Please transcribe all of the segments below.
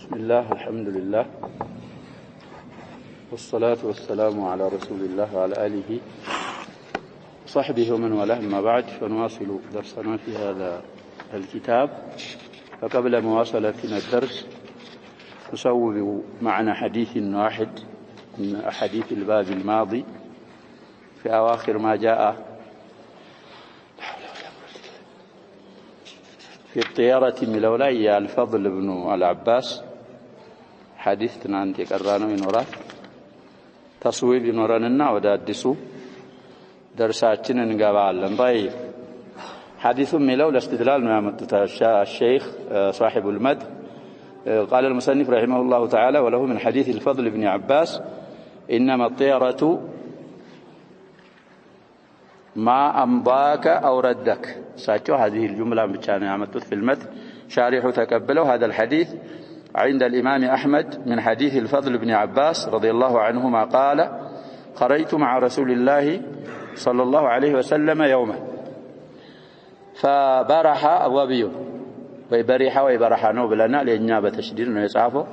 بسم الله الحمد لله والصلاة والسلام على رسول الله وعلى آله وصحبه ومن والاه. أما بعد، فنواصل درسنا في هذا الكتاب. فقبل مواصلتنا الدرس نصوب معنا حديث واحد من أحاديث الباب الماضي في أواخر ما جاء في الطيارة من لولاي الفضل بن العباس. حديثنا أنت قرانو ينورات تصويب ينورنا ودادسو درساتنا نقابعلا. طيب، حديث من لولا استدلال ما الشيخ صاحب المد. قال المصنف رحمه الله تعالى: وله من حديث الفضل بن عباس إنما الطيرة ما أمضاك أو ردك. ساتو هذه الجملة بتشان عملت في المتن. شارح تقبلوا هذا الحديث عند الإمام أحمد من حديث الفضل بن عباس رضي الله عنهما قال: خرجت مع رسول الله صلى الله عليه وسلم يوما فبرح الظبي. ويبرح نوبلنا لأننا بتشديد ويصعفه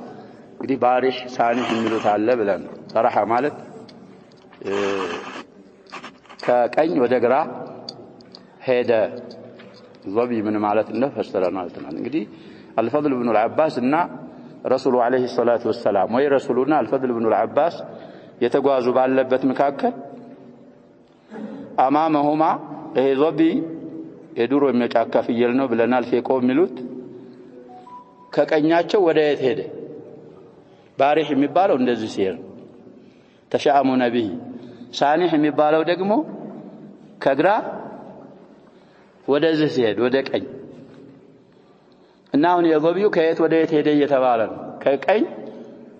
دي بارح سانح من تعالى بلن صراحة مالت كأين ودقرا هذا ظبي من مالت الله فاشترى مالتنا. انجدي الفضل بن العباس إن رسول عليه الصلاة والسلام وي رسولنا الفضل بن العباس يتغازوا باللبت مكاكل أمامهما ظبي يدوروا የሚጫካ ፍየል ነው ብለናል። ፌቆ የሚሉት ከቀኛቸው ወደ የት ሄደ? ባሪህ የሚባለው እንደዚህ ሲሄድ ተሻአሙ ነብይ። ሳኒህ የሚባለው ደግሞ ከግራ ወደዚህ ሲሄድ ወደ ቀኝ። እና አሁን የዘቢው ከየት ወደ የት ሄደ እየተባለ ነው። ከቀኝ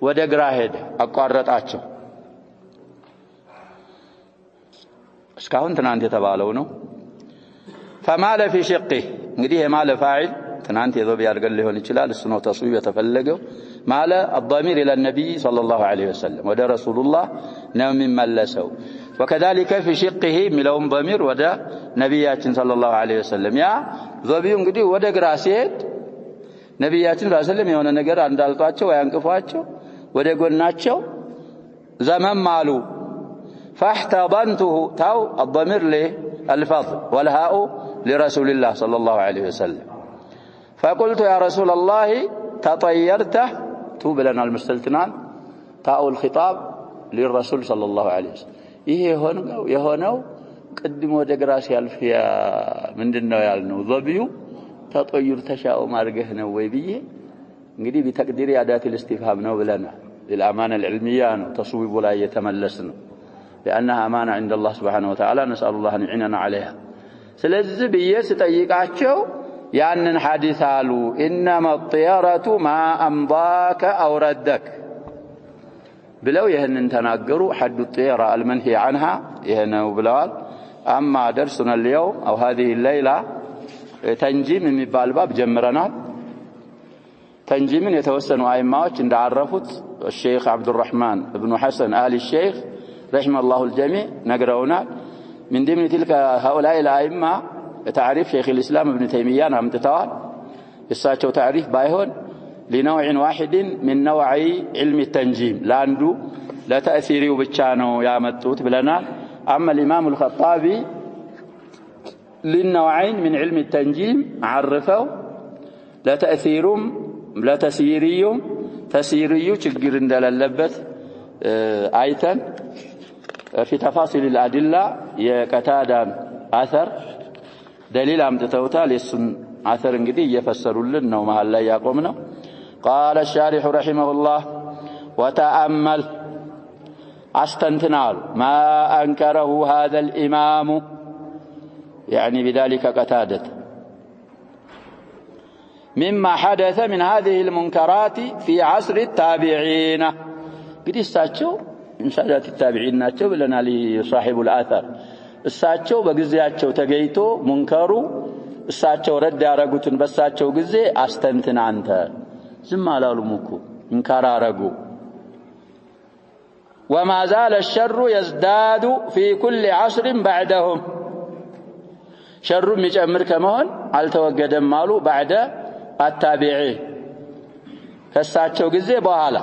ወደ ግራ ሄደ፣ አቋረጣቸው። እስካሁን ትናንት የተባለው ነው። فمال في شقه እንግዲህ የማለ فاعل ትናንት የዘቢ ያርገል ሊሆን ይችላል። እሱ ነው ተስዊብ የተፈለገው። ማለ الضمير الى النبي صلى الله عليه وسلم ወደ ረሱሉላህ ነው የሚመለሰው። وكذلك في شقه ሚለውም ضمير ወደ ነብያችን صلى الله عليه وسلم። ያ ዘቢው እንግዲህ ወደ ግራ ሲሄድ ነብያችን صلى الله عليه وسلم የሆነ ነገር እንዳልጧቸው ያንቅፏቸው ወደ ጎናቸው ዘመም አሉ። فاحتضنته تاو الضمير للفضل والهاء لرسول الله صلى الله عليه وسلم. فقلت يا رسول الله تطيرته توب لنا المستلتنان تاء الخطاب للرسول صلى الله عليه وسلم. ይሄ የሆነው ቅድም ወደ ግራ ሲያልፍ ያ ምንድነው ያልነው? ዘቢዩ ተጠይር ተሻው ማርገህ ነው ወይ ብዬ እንግዲህ بتقدير اداه الاستفهام ነው ብለናል። للامانه العلميه ነው تصويب ላይ የተመለስ ነው። لانها امانه عند الله سبحانه وتعالى نسال الله ان يعيننا عليها. ስለዚህ ብዬ ስጠይቃቸው ያንን ሐዲስ አሉ انما الطيره ما امضاك او ردك ብለው ይሄንን ተናገሩ። حد الطيره المنهي عنها ይሄነው ብለዋል። اما درسنا اليوم او هذه الليله ተንጂም የሚባል ባብ ጀምረናል። ተንጂምን የተወሰኑ አይማዎች እንዳعرፉት الشيخ عبد الرحمن بن حسن آل الشيخ رحمه الله الجميع نقرأونا من ضمن تلك هؤلاء الأئمة تعريف شيخ الإسلام ابن تيمية امتطال الساتشو تعريف بايهون لنوع واحد من نوعي علم التنجيم لاندو لا تأثيري وبتشانو يا متوت بلنا. أما الإمام الخطابي للنوعين من علم التنجيم عرفوا لا تأثيرهم لا تسييريهم تسييريو تشجرن دلالبت آيتان في تفاصيل الأدلة يكتادا أثر دليل أمتتوتال يسن أثر انقدي يفسروا لنا وما هلا يقومنا. قال الشارح رحمه الله: وتأمل استنتنال ما أنكره هذا الإمام، يعني بذلك قتادة، مما حدث من هذه المنكرات في عصر التابعين. قد استاتشو من سادات التابعين ناتشو لنا لصاحب الآثر እሳቸው በጊዜያቸው ተገይቶ ሙንከሩ እሳቸው ረድ ያረጉትን በሳቸው ጊዜ አስተንተን አንተ ዝም አላሉም እኮ እንካራ አረጉ። وما زال الشر يزداد في كل عصر بعدهم شر የሚጨምር ከመሆን አልተወገደም አሉ بعد التابعين ከሳቸው ጊዜ በኋላ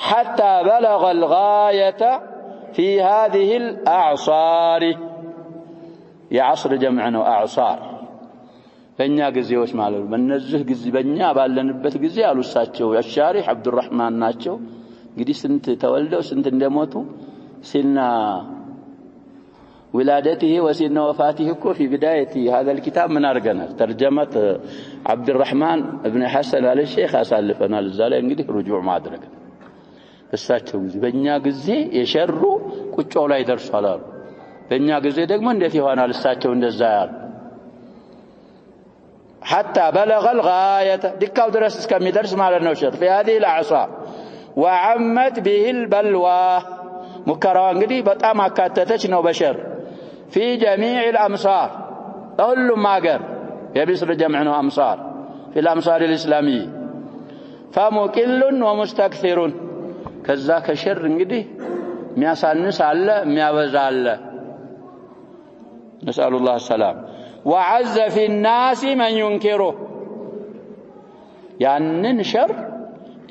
حتى بلغ الغاية في هذه الأعصار የዓስር ጀምዕ ነው አዕሳር በእኛ ጊዜዎች ማለት ነው በእነዚህ ጊዜ በእኛ ባለንበት ጊዜ አሉሳቸው አሻሪህ አብዱራህማን ናቸው እንግዲህ ስንት ተወልደው ስንት እንደሞቱ ሲና ولادته وسن وفاته كو في بداية هذا الكتاب من أرجنا ترجمة عبد الرحمن ابن حسن على الشيخ أسالفنا للزالة انجدي رجوع ما أدرك الساتشو بنيا قزي يشروا كتشو لا يدرس حلال بنيا قزي دقمون دي فيهانا للساتشو الزيار حتى بلغ الغاية دكاو درس كم يدرس ما لنا وشر في هذه الأعصار وعمت به البلوى مكروان قدي بطعم كاتتش نو بشر في جميع الأمصار كل ما قر يبصر جمعنا أمصار في الأمصار الإسلامية فمكل ومستكثر كذاك شر قدي مياسانس على ميابز على نسأل الله السلام وعز في الناس من ينكره يعني شر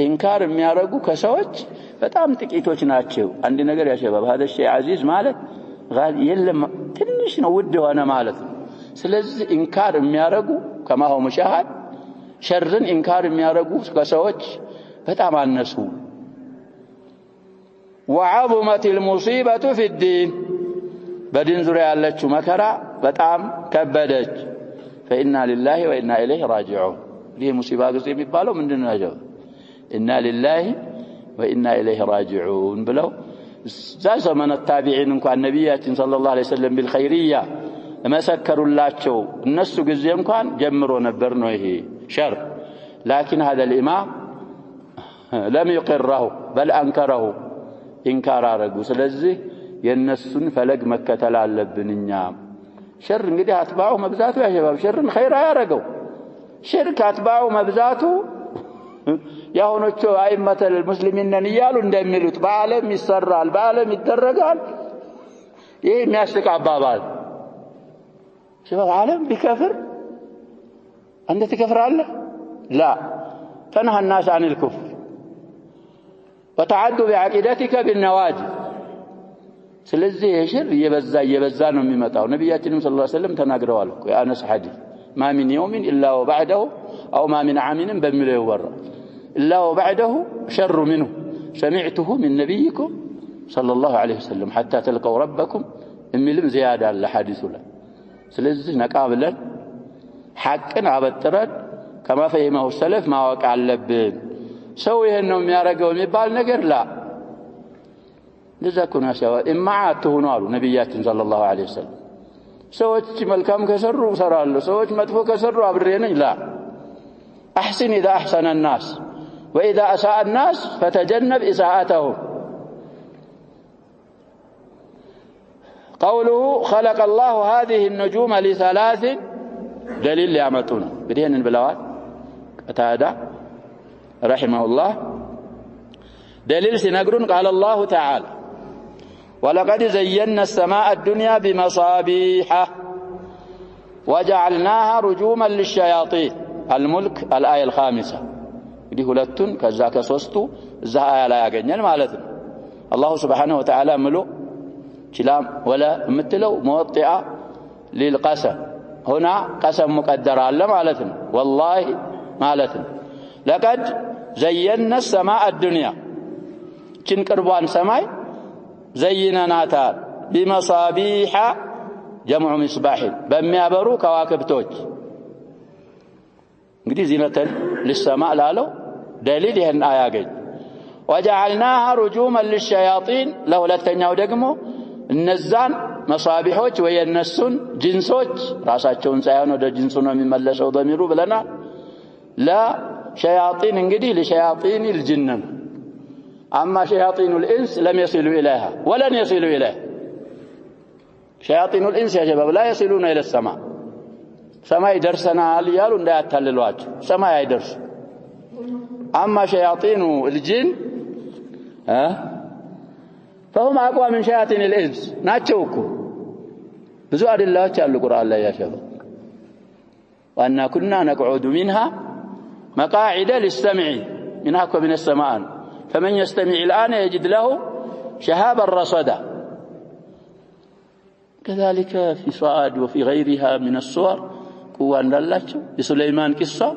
إنكار ميارقو كسوج በጣም ጥቂቶች ናቸው አንድ ነገር ያሸባብ هذا الشيء عزيز ማለት ጋር የለም ትንሽ ነው ውድ ሆነ ማለት ነው ስለዚህ ኢንካር የሚያረጉ كما هو مشاهد ሸርን ኢንካር የሚያረጉ ከሰዎች በጣም አነሱ وعظمت المصيبة في الدين በዲን ዙሪያ ያለችው መከራ በጣም ከበደች فإنا لله وإنا إليه راجعون ይሄ ሙሲባ ጊዜ የሚባለው ምንድነው ያጀው إنا لله وإنا إليه راجعون بلو زمن التابعين كان نبياتنا صلى الله عليه وسلم بالخيرية ما سكروا اللاتشو الناس قزيهم كان جمروا نبرنوا هي شر لكن هذا الإمام لم يقره بل أنكره إنكار رجو سلزه ينسون فلق مكة لعلبن النعم شر قد أتباعه مبزاته يا شباب شر خير يا رجو شرك أتباعه مبزاته ያሁኖቹ አይመተል ሙስሊሚን ነን ይያሉ እንደሚሉት በአለም ይሰራል በአለም ይደረጋል ይሄ የሚያስቅ አባባል شباب عالم بكفر انت تكفرالله لا تنهى الناس عن الكفر وتعد بعقيدتك بالنواجذ ስለዚህ የሽር እየበዛ ነው የሚመጣው ነብያችንም ሰለላሁ ዐለይሂ ወሰለም ተናግረዋል እኮ ያነስ ሐዲስ ما من يوم الا وبعده او ما من عام بمله يورى إلا وبعده شر منه سمعته من نبيكم صلى الله عليه وسلم حتى تلقوا ربكم املم زيادة على حديث له سلزه نقابلا حقا عبترد كما فهمه السلف ما وقع اللبن سوي انهم يارقوا የሚባል ነገር لا لذا كنا سوا اما عاتهونوا نبياتنا صلى الله عليه وسلم ሰዎች መልካም ከሰሩ ሰራለሁ ሰዎች መጥፎ ከሰሩ አብሬ ነኝ لا احسن اذا احسن الناس واذا اساء الناس فتجنب اساءتهم قوله خلق الله هذه النجوم لثلاث دليل يعمتون بدين البلوات قتادة رحمه الله دليل سنقرون قال الله تعالى ولقد زينا السماء الدنيا بمصابيح وجعلناها رجوما للشياطين الملك الآية الخامسة دي ሁለቱን ከዛ ከሶስቱ እዛ አያ ላይ ያገኘን ማለት ነው الله سبحانه وتعالى ملو كلام ولا مثله موطئ للقسم هنا قسم مقدر على معناته والله معناته لقد زينا السماء الدنيا كن قربان سماي زينناتا بمصابيح جمع مصباح بميابرو كواكبتوች እንግዲህ زينة للسماء ላለው دليل ይሄን አያገኝ وجعلناها رجوما للشياطين ለሁለተኛው ደግሞ እነዛን መሳቢሖች ወየነሱን ጂንሶች ራሳቸውን ሳይሆን ወደ ጂንሱ ነው የሚመለሰው ضميرو ብለና ለሸያጢን እንግዲህ ለሸያጢን الجن اما شياطين الانس لم يصلوا اليها ولن يصلوا اليها شياطين الانس يا شباب لا يصلون الى السماء سماء يدرسنا يالو እንዳያታልሏቸው سماء አይደርስ اما شياطين الجن فهم اقوى من شياطين الانس ናቸው እኮ ብዙ አድላዎች አሉ ቁርአን ላይ ያሸበ وانا كنا نقعد منها مقاعد للسمع منها ومن السماء فمن يستمع الآن يجد له شهابا رصدا. كذلك في صاد وفي غيرها من الصور قوة الله. بسليمان قصة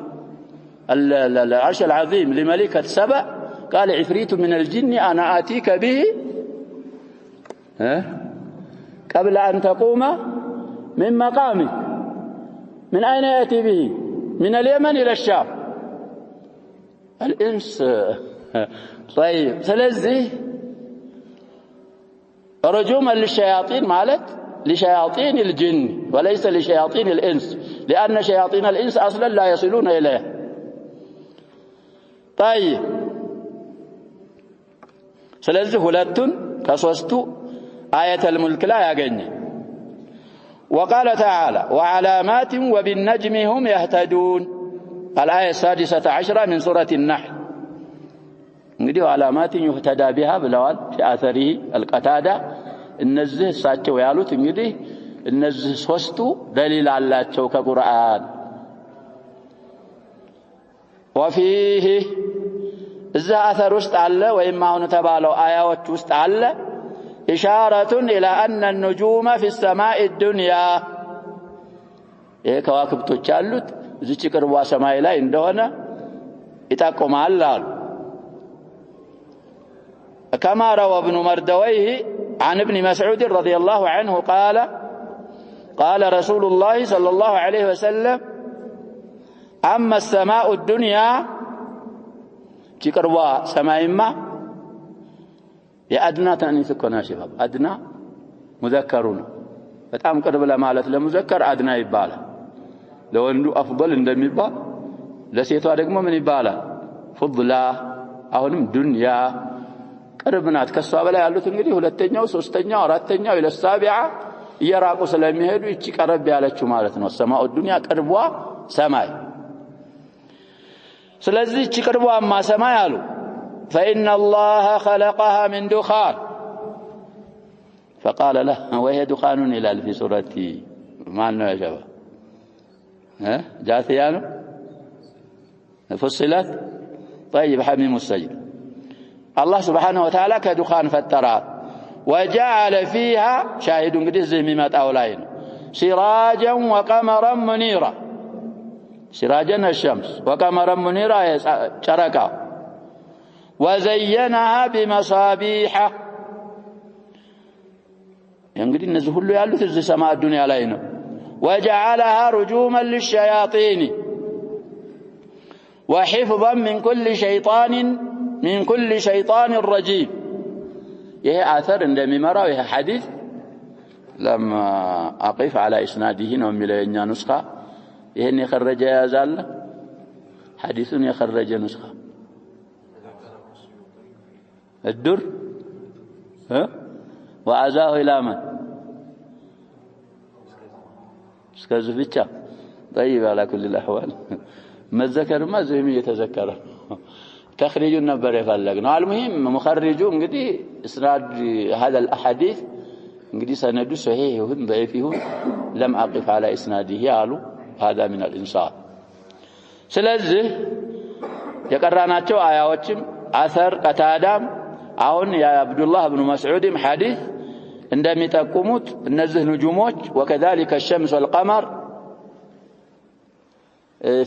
العرش العظيم لملكة سبأ قال عفريت من الجن أنا آتيك به قبل أن تقوم من مقامك. من أين يأتي به؟ من اليمن إلى الشام. الإنس طيب سلزي رجوما للشياطين مالت لشياطين الجن وليس لشياطين الإنس لأن شياطين الإنس أصلا لا يصلون إليه. طيب سلزي هلتن كسوستو آية الملك لا يغني. وقال تعالى وعلامات وبالنجم هم يهتدون الآية 16 من سورة النحل. እንግዲህ علامات يهتدى بها ብለዋል في آثره القتادة እነዚህ እሳቸው ያሉት እንግዲህ እነዚህ ሶስቱ ደሊል አላቸው ከቁርአን። وفيه እዛ አثር ውስጥ አለ ወይም አሁን ተባለው አያዎች ውስጥ አለ إشارة إلى أن النجوم في السماء الدنيا ከዋክብቶች አሉት እዚች ቅርቧ ሰማይ ላይ እንደሆነ ይጠቁማል አሉ። كما روى ابن مردويه عن ابن مسعود رضي الله عنه قال قال رسول الله صلى الله عليه وسلم أما السماء الدنيا تقروا سماء የአድና ታኒስ እኮ ነው شباب አድና ሙዘከሩ ነው በጣም ቅርብ ለማለት ለሙዘከር አድና ይባላል። ለወንዱ አፍضل እንደሚባል ለሴቷ ደግሞ ምን ይባላል ፍضላ። አሁንም ዱንያ ቅርብ ናት። ከሷ በላይ ያሉት እንግዲህ ሁለተኛው ሶስተኛው አራተኛው ኢለ ሳቢዓ እየራቁ ስለሚሄዱ እቺ ቀረብ ያለችው ማለት ነው ሰማኡ ዱንያ ቅርቧ ሰማይ። ስለዚህ እቺ ቅርቧማ ሰማይ አሉ فإن الله خلقها من دخان فقال له وهي دخان إلى في سورة ما أنه يا شباب جاثيان فصلت. طيب حميم السجد الله سبحانه وتعالى كدخان فترات وجعل فيها شاهد قدس ميمات أولين سراجا وقمرا منيرا. سراجا الشمس وقمرا منيرا شركا وزينها بمصابيح. እንግዲህ እነዚህ ሁሉ ያሉት እዚህ ሰማይ ዱንያ ላይ ነው። وجعلها رجوما للشياطين وحفظا من كل شيطان رجيم. ይሄ አثر እንደሚመራው ይሄ ሐዲስ لما أقف على إسناده ነው የሚለው የኛ ኑስኻ። ይሄን የخرج ያዛል ሐዲሱን የخرج ኑስኻ الدر وعزاه إلى من اسكازو بيتشا. طيب على كل الأحوال ما الذكر ما زي ما يتذكر تخريج النبر يفلقنا. المهم مخرجو انقدي إسناد هذا الأحاديث انقدي سندو صحيح وهم ضعيفهم لم أقف على إسناده قالوا هذا من الإنصاف. سلازه يقراناتشو آياتهم أثر قتادام አሁን የአብዱላህ ኢብኑ መስዑድም ሐዲስ እንደሚጠቁሙት እነዚህ ንጁሞች وكذلك الشمس والقمر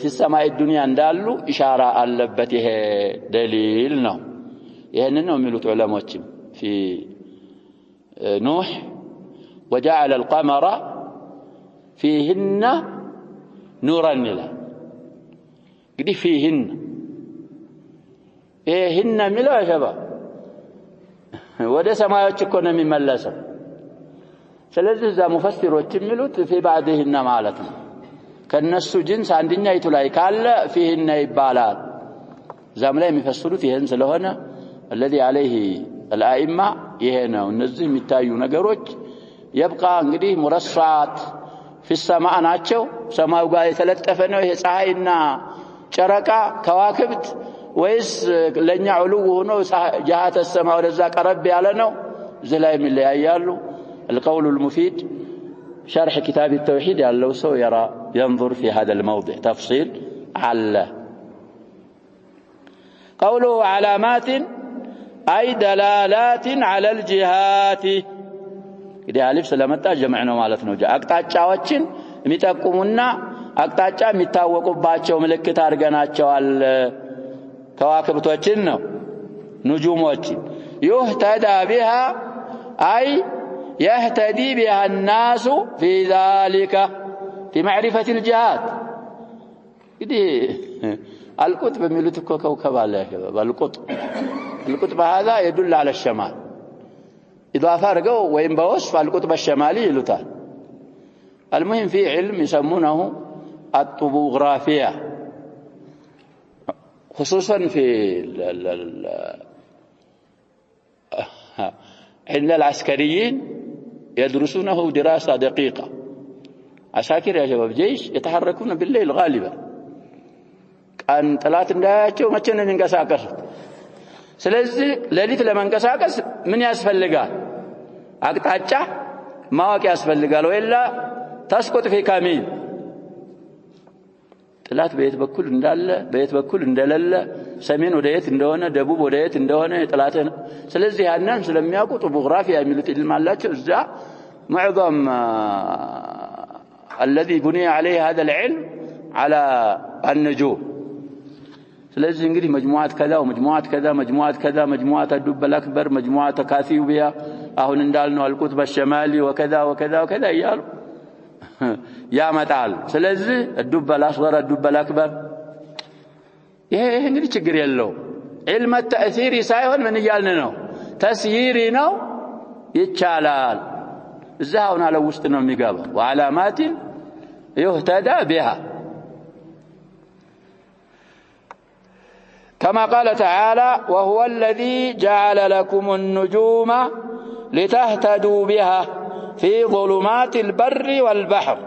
في السماء الدنيا እንዳሉ ኢሻራ አለበት። ይሄ ደሊል ነው። ይሄንን ነው የሚሉት ዑለሞችም في نوح وجعل القمر فيهن نورا إلى እንግዲህ فيهن ይሄን የሚለው شباب ወደ ሰማዮች እኮ ነው የሚመለሰው። ስለዚህ እዛ ሙፈሲሮች የሚሉት في بعضهن ማለት ነው። ከነሱ ጅንስ አንደኛይቱ ላይ ካለ فيهن ይባላል። ዛም ላይ የሚፈስሩት ይሄን ስለሆነ الذي عليه الائمه ይሄ ነው። እነዚህ የሚታዩ ነገሮች يبقى እንግዲህ ሙረሳት في السماء ናቸው። ሰማዩ ጋር የተለጠፈ ነው። ይሄ ፀሐይና ጨረቃ ከዋክብት ወይስ ለኛ ዑሉ ሆኖ جهات السماء ወደዛ ቀረብ ያለ ነው? እዚህ ላይ የሚለያያሉ። القول المفيد شرح كتاب التوحيد ያለው ሰው يرى ينظر في هذا الموضع تفصيل على قوله علامات أي دلالات على الجهات إذا ألف سلامتا جمعنا مالتنا جاء أقطاጫዎችን የሚጠቁሙና አቅጣጫ የሚታወቁባቸው ምልክት አድርገናቸው አለ ከዋክብቶችን ነው نجومዎችን يهتدى بها أي يهتدي بها الناس في ذلك في معرفة الجهات إذا القطب ميلوت كوكب على شباب القطب هذا يدل على الشمال إضافة رجوا وين بوصف القطب الشمالي يلوتان المهم في علم يسمونه الطبوغرافيا خصوصا في عند العسكريين يدرسونه دراسة دقيقة عساكر يا شباب جيش يتحركون بالليل غالبا أن طلعت እንዳያቸው መቼ ነው የሚንቀሳቀሱት ስለዚህ ሌሊት ለመንቀሳቀስ ምን ያስፈልጋል አቅጣጫ ማወቅ ያስፈልጋል ወይላ تسقط في كمين طلعت በየት በኩል እንዳለ በየት በኩል እንደሌለ ሰሜን ወደየት እንደሆነ ደቡብ ወደየት እንደሆነ طلعت ስለዚህ ያንን ስለሚያውቁ ጦፖግራፊያ የሚሉት ኢልም አላቸው እዛ معظم الذي بني عليه هذا العلم على النجوم ስለዚህ እንግዲህ مجموعات كذا ومجموعات كذا مجموعات كذا مجموعة الدب الأكبر مجموعة كاثيوبيا አሁን እንዳልነው القطب الشمالي وكذا وكذا وكذا እያሉ ያመጣል ስለዚህ الدب الأصغر الدب الأكبر ይሄ እንግዲህ ችግር የለው علم التأثير ሳይሆን ምን ይያልን ነው ተስይሪ ነው ይቻላል እዛውን አለ ውስጥ ነው የሚገባው وعلامات يهتدى بها كما قال تعالى وهو الذي جعل لكم النجوم لتهتدوا بها في ظلمات البر والبحر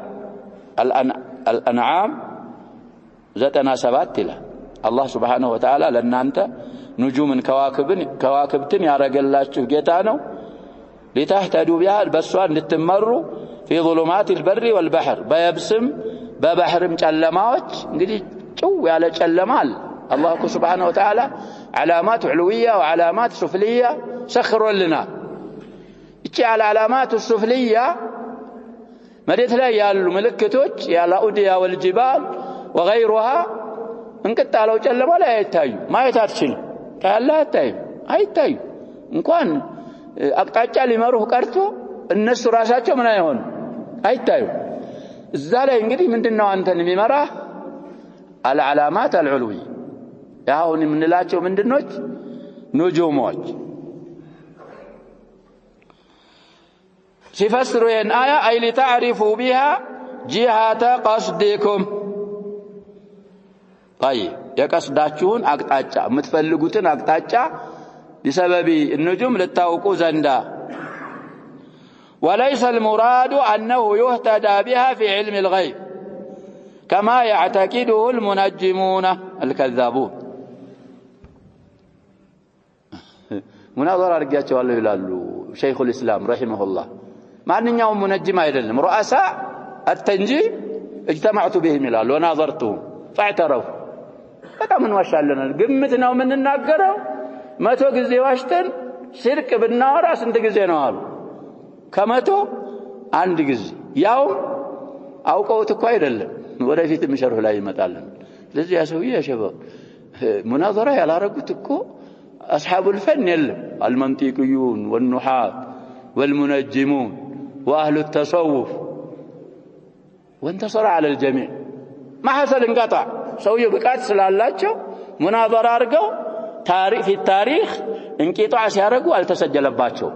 الأنعام 97 له الله سبحانه وتعالى لنانت نجوم كواكبتن ያረገላችሁ ጌታ ነው لتهتدوا بها በሷን እንድትመሩ في ظلمات البر والبحر በየብስም በባህርም ጨለማዎች እንግዲህ ጭው ያለ ጨለማል الله سبحانه وتعالى علامات علوية وعلامات سفلية سخروا لنا إيش على علامات السفلية مريت لا يالو ملكتوج يا الأودية والجبال وغيرها انقطع على وجه ولا يتايو ما يتاتشل قال لا يتايو هيتايو እንኳን አቅጣጫ ሊመሩህ ቀርቶ እነሱ ራሳቸው ምን አይሆን አይታዩ እዛ ላይ እንግዲህ ምንድነው አንተን የሚመራ العلامات العلوية ያሁን የምንላቸው ምንድነች نجومዎች ሲፈስሩ ይሄን አያ አይ لتعرفوا بها جهة قصدكم طيب የቀስዳችሁን አቅጣጫ የምትፈልጉትን አቅጣጫ بسبب النجوم للتوقع زندا وليس المراد أنه يهتدى بها في علم الغيب كما يعتقده المنجمون الكذابون مناظرة رجعت والله يلالو شيخ الإسلام رحمه الله مع أن يوم منجم أيضا رؤساء التنجيم اجتمعت بهم يلالو وناظرتهم فاعترفوا فكم من وشال لنا قمتنا ومن الناقرة መቶ ጊዜ ዋሽተን ሽርክ ብናወራ ስንት ጊዜ ነው አሉ ከመቶ አንድ ጊዜ ያው አውቀውት እኮ አይደለም ወደፊት ምሽርህ ላይ ይመጣልን ስለዚህ ያ ሰውዬ ያሸበው ሙናዘራ ያላረጉት እኮ اصحاب الفن የለም المنطقيون والنحاة والمنجمون واهل التصوف وانتصر على الجميع ما حصل انقطع ሰውዬው ብቃት ስላላቸው ሙናዘራ አርገው في التاريخ انقطاع سيارقوا التسجلباتهم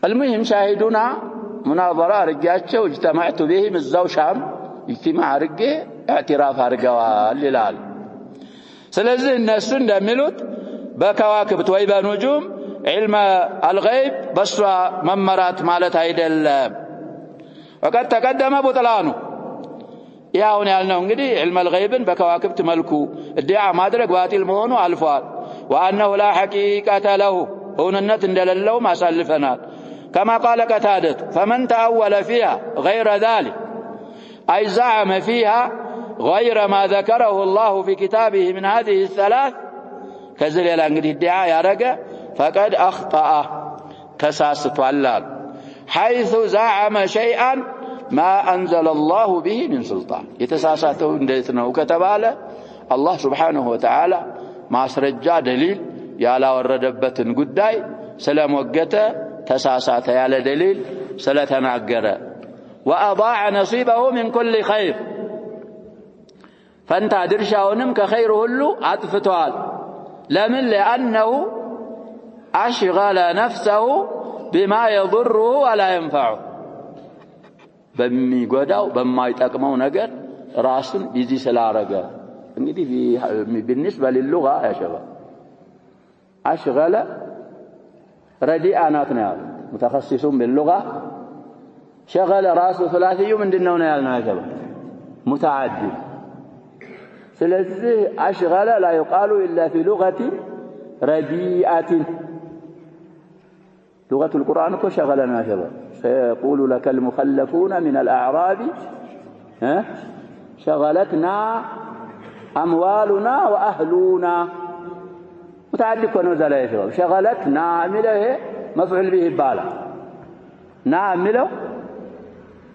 المهم شاهدونا مناظرة رجاتشو اجتمعت بهم الزو شام اجتماع رجي اعتراف رجوال للال سلزي الناس اندملوت بكواكب ويبا نجوم علم الغيب بسوا ممرات مالت هيدل وقد تقدم بطلانه ያውን ያልነው እንግዲህ علم الغيب በከዋክብት መልኩ ዲዓ ማድረግ ባጢል መሆኑ አልፏል وانه لا حقيقه له እውነነት እንደሌለው ማሳልፈናል كما قال قتادة فمن تأول فيها غير ذلك اي زعم فيها غير ما ذكره الله في كتابه من هذه الثلاث ከዚህ ሌላ እንግዲህ ዲዓ ያረገ فقد اخطأ ተሳስቷል حيث زعم شيئا ما انزل الله به من سلطان የተሳሳተው እንዴት ነው ከተባለ አላህ Subhanahu Wa Ta'ala ማስረጃ ደሊል ያላወረደበትን ጉዳይ ስለሞገተ ተሳሳተ ያለ ደሊል ስለተናገረ واضاع نصيبه من كل خير فانت ድርሻውንም ከኸይር ሁሉ አጥፍቷል ለምን لانه اشغل نفسه بما يضره ولا ينفعه በሚጎዳው በማይጠቅመው ነገር ራሱን ቢዚ ስላረገ እንግዲህ بالنسبه للغه يا شباب اشغل رديئات ነው متخصصون باللغه شغل راسه ثلاثي ምንድነው ነው ያልነው ያገባ متعدي ስለዚህ اشغل لا يقال الا في لغه رديئه لغه القران እኮ شغلنا يا شباب سيقول لك المخلفون من الاعراب شغلتنا اموالنا واهلنا متعدي كونه زلا يا شباب شغلتنا عمله مفعول به بالا نعمله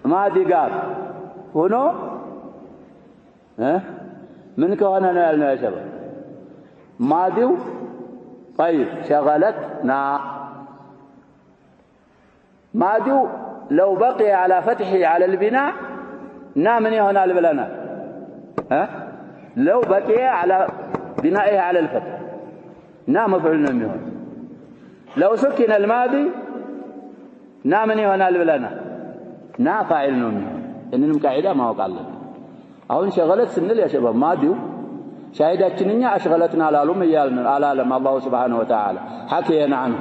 ماضي قال هنا من كونه يا شباب ماضي طيب شغلتنا ماضي لو بقي على فتحه على البناء من هنا البلنا لو بقي على بنائه على الفتح مفعول به لو سكن الماضي من هنا البلنا فاعل منه انن قاعده ما وقع له አሁን ሸغلت ስንል يا شباب ማዲው ሻሂዳችንኛ አሽغلتنا አላሉም ይያልን አላለም አላህ Subhanahu Wa Ta'ala حكينا عنه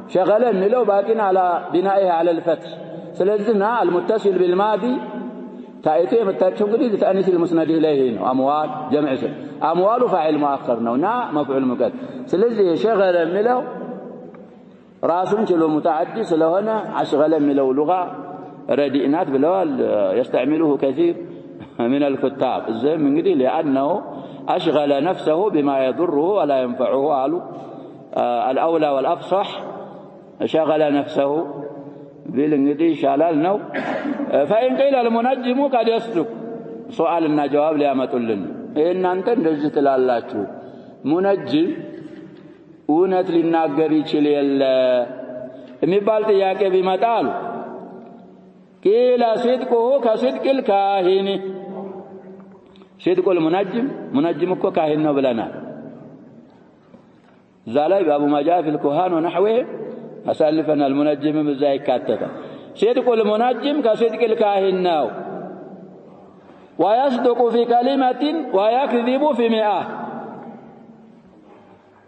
شغل انه باقين على بنائه على الفتح سلازنا المتصل بالماضي تايته متاچو እንግዲህ لتانيث المسند اليه ነው اموال جمع اموال فاعل مؤخر ነው مفعول مقدم ስለዚህ شغل የሚለው ራሱን ችሎ متعدي ስለሆነ አሽغل የሚለው لغه رديئنات ብለዋል يستعمله كثير من الكتاب زين እንግዲህ لانه اشغل نفسه بما يضره ولا ينفعه قالوا الاولى والافصح شغل نفسه بالانجدي شلال ነው فإن قيل المنجم قد يصدق سؤالنا جواب ሊያመጡልን እናንተ እንደዚህ ትላላችሁ ሙነጅም እውነት ሊናገር ይችል የለ የሚባል ጥያቄ ቢመጣል قيل صدقه كصدق الكاهن صدق المنجم እኮ ካህን ነው ብለናል ዛላይ باب ما جاء في الكهان ونحوه أسألفنا المنجم بزاي كاتتا صدق المنجم كصدق الكاهن ناو ويصدق في كلمة ويكذب في 100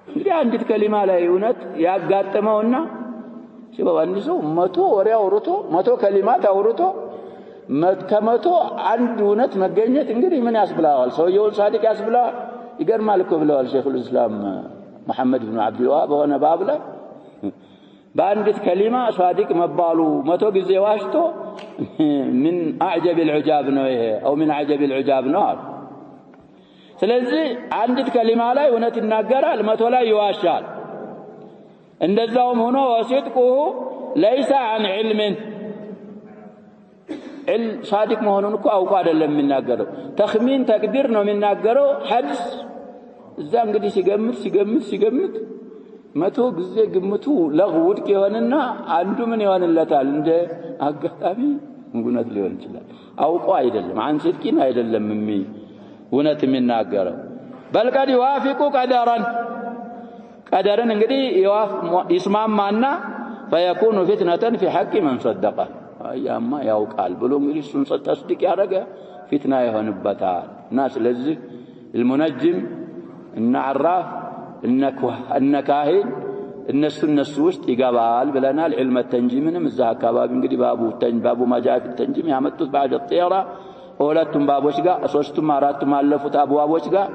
እንግዲህ አንዲት ከሊማ ላይ እውነት ያጋጠመውና ሲባል አንድ ሰው 100 ወሬ አውርቶ 100 ከሊማት አውርቶ ከመቶ አንድ እውነት መገኘት እንግዲህ ምን ያስብላዋል ሰውየው ሳዲቅ ያስብላዋል ይገርማል እኮ ብለዋል ሼኹል እስላም محمد بن عبد الوهاب وانا بابله باندت كلمه صادق مبالو 100 ጊዜ ዋሽቶ من اعجب العجاب ነው ይሄ او من عجب العجاب ነው ስለዚህ አንዲት ከሊማ ላይ እውነት ይናገራል 100 ላይ ይዋሻል እንደዛውም ሆኖ ወሲድቁሁ ليس عن علم صادق መሆኑን እኮ አውቆ አይደለም የሚናገረው ተኽሚን ተቅዲር ነው የሚናገረው ሐዲስ እዛ እንግዲህ ሲገምት 100 ጊዜ ግምቱ ለغውድ ይሆንና አንዱ ምን ይሆንለታል እንደ አጋጣሚ እንጉነት ሊሆን ይችላል አውቆ አይደለም عن صدقين አይደለም እውነት የሚናገረው بل قد يوافق قدرن እንግዲህ ይስማማና فيكون فتنة في حق من صدقه ያማ ያውቃል ብሎ እንግዲህ እሱን تصدق ያደረገ ፊትና ይሆንበታል እና ስለዚህ المنجم ان عراف ان كاهن الناس ውስጥ ይገባል ብለናል علم التنجيمንም እዛ አካባቢ እንግዲህ ባቡ ማጃፍ التنجيم ያመጡት بعد الطيرة ሁለቱም ባቦች ጋር ሶስቱም አራቱም አለፉት አብዋቦች ጋር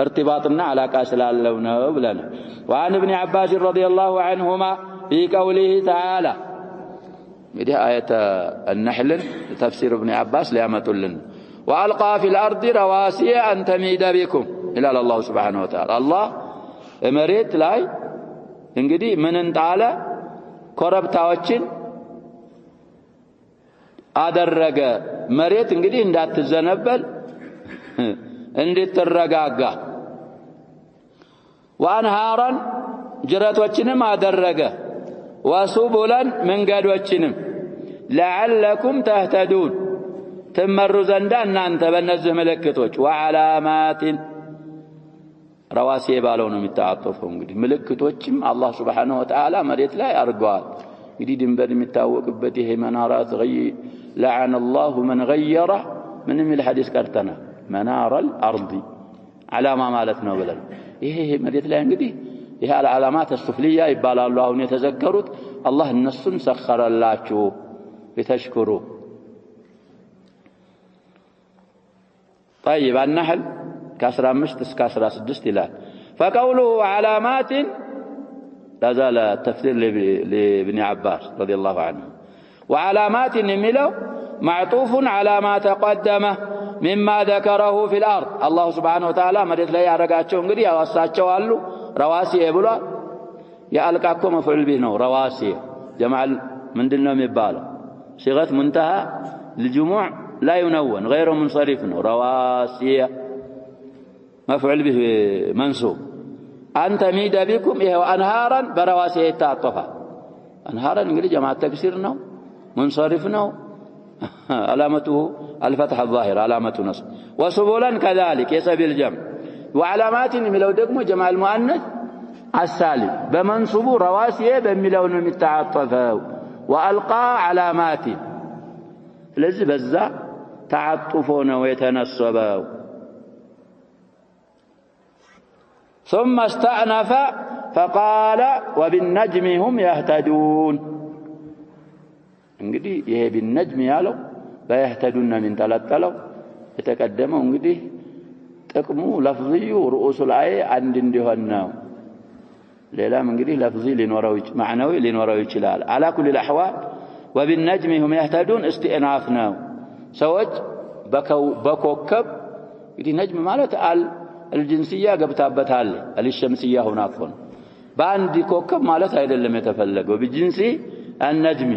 ارتباطنا علاقه ስላለው ነው ብለናል وعن ابن عباس رضي الله عنهما في قوله تعالى እንግዲህ آية النحل تفسير ابن عباس ሊያመጡልን والقى في الارض رواسي ان تميد بكم ይላል አላህ Subhanahu Wa Ta'ala አላህ መሬት ላይ እንግዲህ ምንን ጣለ ኮረብታዎችን አደረገ መሬት እንግዲህ እንዳትዘነበል እንድትረጋጋ ወአንሃራን ጅረቶችንም አደረገ ወሱቡላን መንገዶችንም ለዓለኩም ተህተዱን ትመሩ ዘንዳ እናንተ በእነዚህ ምልክቶች ወዓላማትን ረዋሲ ባለው ነው የሚታጠፈው እንግዲህ ምልክቶችም አላህ Subhanahu Wa Ta'ala መሬት ላይ አርጓል እንግዲህ ድንበር የሚታወቅበት ይሄ መናራት لعن الله من غير من الحديث ቀርተና منار الارض علامه ማለት ነው ብለን ይሄ መሬት ላይ እንግዲህ ይሄ العلامات السفليه ይባላሉ አሁን የተዘከሩት አላህ እነሱን ሰخرላችሁ لتشكروا طيب النحل كسر 5 እስከ 16 ይላል فقوله علامات لا زال التفسير لابن عباس رضي الله عنه وعلامات የሚለው معطوف على ما تقدم مما ذكره في الارض الله سبحانه وتعالى መሬት ላይ ያረጋቸው እንግዲህ ያዋሳቸው አሉ ረዋሲ ብሏል ያልቃኮ መፍዑል ቢህ ነው ረዋሲ جمع ምንድነው የሚባለው صيغه منتهى الجموع لا ينون غير منصرف ነው رواسي مفعول به منصوب انت ميد بكم ايه انهارا برواسي يتعطفا انهارا እንግዲህ جمع تكسير ነው منصرف ነው علامته الفتح الظاهر علامه نصب وسبولا كذلك يسبيل الجمع وعلامات የሚለው ደግሞ جمع المؤنث السالم بمنصوب رواسي በሚለው ነው የሚታጠፈው والقى علامات ስለዚህ በዛ ተዓጥፎ ነው የተነሰበው ثم استأنف فقال وبالنجم هم يهتدون እንግዲህ ይሄ بالنجم ያለው በيهتدون من ተለጠለው የተቀደመው እንግዲህ ጥቅሙ ለፍዚዩ رؤوس الآية አንድ እንዲሆን ነው ሌላም እንግዲህ ለፍዚ ሊኖረው ማዕናዊ ሊኖረው ይችላል على كل الاحوال وبالنجم هم يهتدون استئناف ነው ሰዎች በኮከብ እንግዲህ ነጅም ማለት الجنسيه ገብታበታል الشمسيه هنا كون باند ኮከብ ማለት አይደለም የተፈለገው بجنسي النجم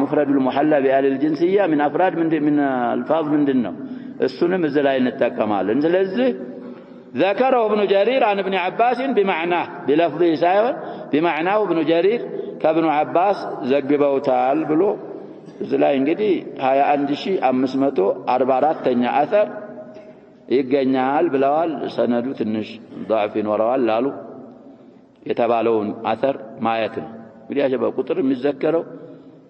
مفرد المحلى بآل الجنسيه من افراد من الفاظ ምንድነው እሱንም እዚህ ላይ እንጠቀማለን ስለዚህ ذكره ابن جرير عن ابن عباس بمعناه بلفظه سايون بمعناه ابن جرير كابن عباس ዘግበውታል ብሎ እዚህ ላይ እንግዲህ 21544ኛ አثر ይገኛል ብለዋል ሰነዱ ትንሽ ضعف ይኖረዋል ላሉ የተባለውን አثر ማየት ነው እንግዲህ አጀበ ቁጥር የሚዘከረው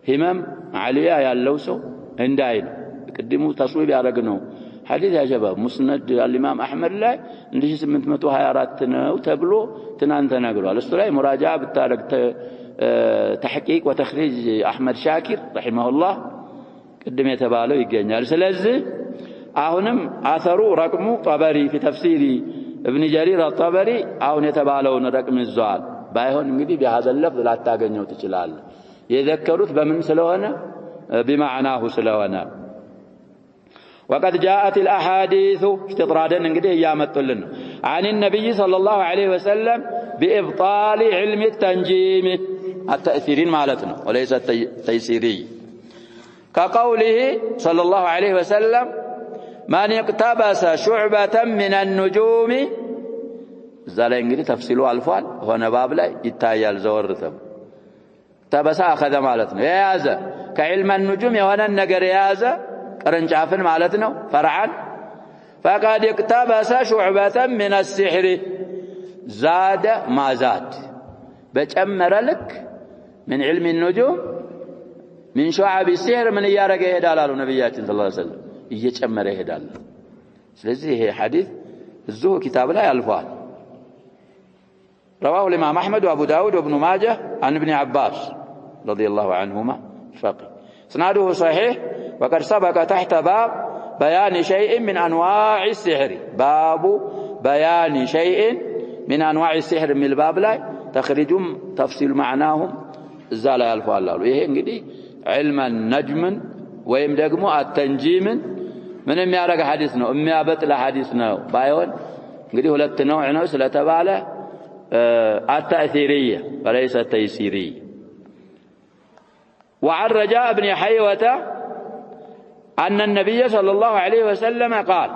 ህመም አሊያ ያለው ሰው እንዳይ ነው ቅድሙ ተስዊብ ያደረግነው حديث يا شباب مسند الامام احمد لا 1824 ነው ተብሎ ትናንት ተናግሯል እሱ ላይ ሙራጃዓ ብታረግ تحقيق وتخريج احمد شاكر رحمه الله قدم የተባለው ይገኛል ስለዚህ አሁንም አثሩ ረቅሙ طبري في تفسير ابن جرير الطبري አሁን የተባለውን ረቅም ይዟል ባይሆን እንግዲህ بهذا اللفظ ላታገኘው ትችላል የዘከሩት በምን ስለሆነ بمعناه ስለሆነ وقد جاءت الاحاديث استطرادا እንግዲህ ያመጡልን عن النبي صلى الله عليه وسلم بابطال علم التنجيم التاثيرين ማለት ነው وليس التيسيري كقوله صلى الله عليه وسلم من اقتبس شعبة من النجوم ዛሬ እንግዲህ ተፍሲሉ አልፏል ሆነ ባብ ላይ ይታያል ዘወርተም ተበሳ አخذ ማለት ነው የያዘ ከዕልም النجوم የሆነ ነገር የያዘ ቅርንጫፍን ማለት ነው ፈርዓን فقد اقتبس شعبة من السحر زاد ما زاد በጨመረ ልክ من علم النجوم من شعب السحر من ያረገ ይሄዳል አሉ ነብያችን ሰለላሁ ዐለይሂ ወሰለም እየጨመረ ይሄዳል ስለዚህ ይሄ ሐዲስ እዚሁ ኪታብ ላይ አልፏል رواه الامام احمد وابو داود وابن ماجه عن ابن عباس رضي الله عنهما فقه اسناده صحيح وقد سبق تحت باب بيان شيء من انواع السحر باب بيان شيء من انواع السحر من الباب لا تخرجهم تفصيل معناهم زال يالفوا الله ይሄ እንግዲህ علم النجم ወይም ደግሞ التنجيم ምንም ያረጋ ሐዲስ ነው የሚያበጥላ ሐዲስ ነው ባይሆን እንግዲህ ሁለት ነውዕ ነው ስለተባለ التأثيرية وليس التيسيرية. وعن رجاء بن حيوة أن النبي صلى الله عليه وسلم قال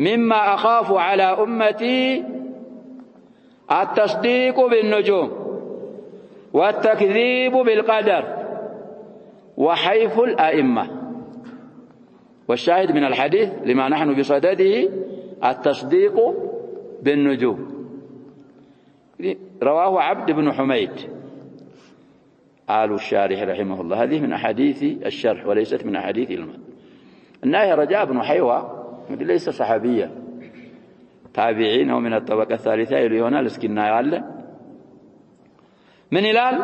مما أخاف على أمتي التصديق بالنجوم والتكذيب بالقدر وحيف الأئمة. والشاهد من الحديث لما نحن بصدده التصديق بالنجوم. رواه عبد بن حميد آل الشارح رحمه الله. هذه من أحاديث الشرح وليست من أحاديث الماء. الناهي رجاء بن حيوة ليس صحابيا تابعين أو من الطبقة الثالثة يليونا لسكنا يعلم من إلال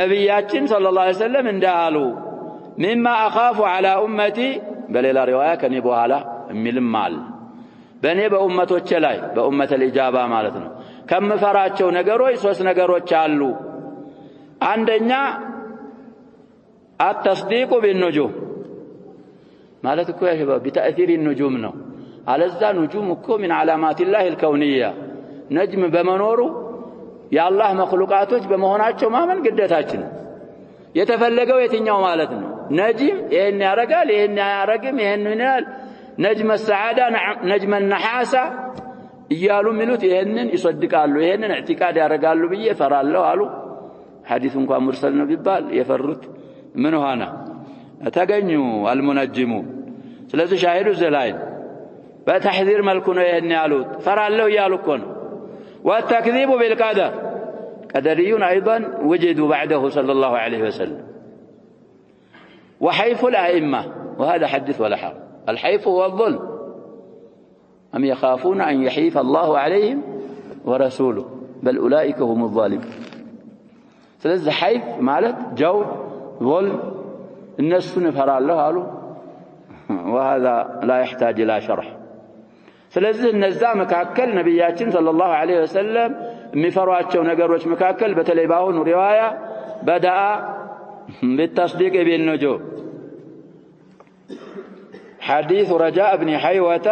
نبياتين صلى الله عليه وسلم اندهالوا مما أخاف على أمتي بل إلى رواية كان يبوها له من المال بني بأمة الشلاي بأمة الإجابة مالتنا كم فراتشو نقروي سوس نقروي تشالو عندنا التصديق بالنجوم مالتكو يا شباب بتأثير النجوم نو على الزا نجومكو من علامات الله الكونية نجم بمنورو يا الله مخلوقاتوች በመሆናቸው ማመን ግዴታችን የተፈለገው የትኛው ማለት ነው ነጅም ይሄን ያረጋል ይሄን ያረግም ይሄን ይላል ነጅም السعاده ነጅም النحاسه እያሉ ሚሉት ይሄንን ይصدቃሉ ይሄንን اعتقاد ያረጋሉ ብዬ ፈራለሁ አሉ ሐዲስ እንኳን ሙርሰል ነው ቢባል የፈሩት ምን ሆነ ተገኙ አልሙነጅሙ ስለዚህ ሻሂዱ ዘላይ በተሕዚር መልኩ ነው ይሄን ያሉት ፈራለሁ ያሉ እኮ ነው والتكذيب بالقدر قدريون أيضا وجدوا بعده صلى الله عليه وسلم. وحيف الأئمة وهذا حدث ولا حرج. الحيف هو الظلم أم يخافون أن يحيف الله عليهم ورسوله بل أولئك هم الظالمون. فلذا حيف مالت جو ظلم الناس نفر الله قالوا وهذا لا يحتاج إلى شرح. ስለዚህ እነዛ መካከል ነብያችን ሰለላሁ ዐለይሂ ወሰለም የሚፈሯቸው ነገሮች መካከል በተለይ ባሁን ሪዋያ በዳአ بالتصديق بالنجوم. حديث رجاء بن حيوة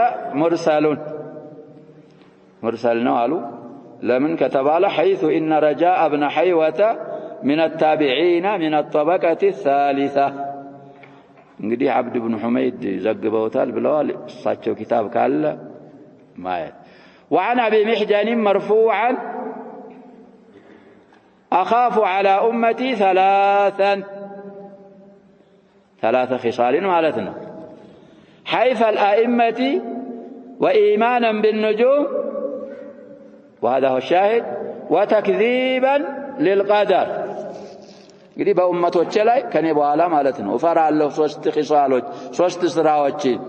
مرسل ነው አሉ ለምን ከተባለ حيث إن رجاء بن حيوة من التابعين من الطبقة الثالثة እንግዲህ عبد بن حميد ዘግበውታል ብለዋል እሳቸው ኪታብ ካለ مايت. وعن أبي محجن مرفوعا أخاف على أمتي ثلاث خصال مالتنا حيف الأئمة وإيمانا بالنجوم وهذا هو الشاهد وتكذيبا للقدر قريبا أمته الشلاي كان يبقى على مالتنا وفرع له صوست خصالوج صوست سراوجين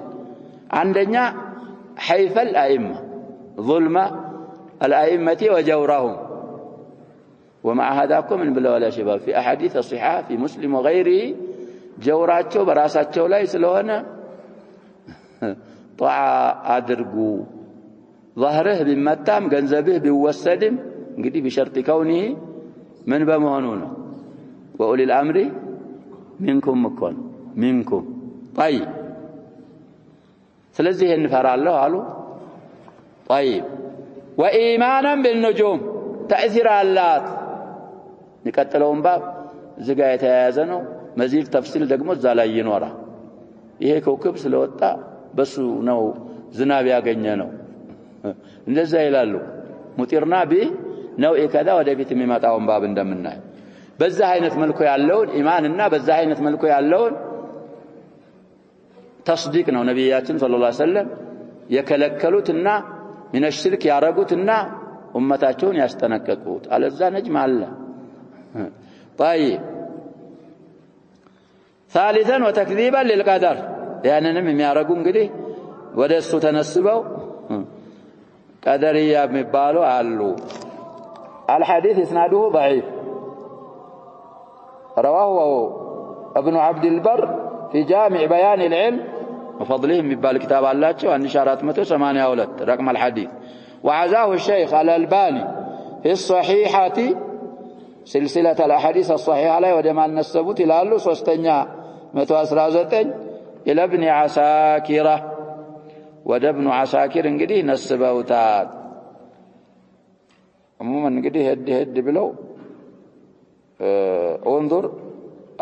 عندنا حيف الأئمة ظلم الأئمة وجورهم. ومع هذاكم من بلا ولا شباب في أحاديث الصحاح في مسلم وغيره جوراتشو براساتشو لا يسلوهنا طاعة أدرقو ظهره بمتام جنزبه بوسدم قدي بشرط كونه من بمهنونه وأولي الأمر منكم طيب ስለዚህ እንፈራለሁ አሉ طيب وإيمانا بالنجوم تأثير አላት ንቀጥለውን ባብ ዝጋ የተያያዘ ነው መዚድ ተፍሲል ደግሞ እዛ ላይ ይኖራል ይሄ ኮከብ ስለወጣ በሱ ነው ዝናብ ያገኘ ነው እንደዛ ይላሉ ሙጢርና ቢ ነው ከዛ ወደፊት የሚመጣውን ባብ እንደምናይ በዛ አይነት መልኩ ያለውን ኢማንና በዛ አይነት መልኩ ያለውን تصديق ነው ነብያችን ሰለላሁ ዐለይሂ ወሰለም የከለከሉትና من الشرك ያረጉትና ኡመታቸውን ያስጠነቀቁት አለዛ ነጅም አለ طيب ثالثا وتكذيبا للقدر ያንንም የሚያረጉ እንግዲህ ወደሱ ተነስበው ቀደርያ የሚባሉ አሉ الحديث اسناده ضعيف رواه ابن عبد البر في جامع بيان العلم وفضلهم ببال كتاب الله 1482 رقم الحديث وعزاه الشيخ الألباني في الصحيحة سلسلة الأحاديث الصحيحة لا ودما نسبوت إلى الله سوستنيا 119 إلى ابن عساكرة ወደ ኢብኑ ዓሳኪር እንግዲህ ነስበውታል። عموما እንግዲህ ሄድ ብለው انظر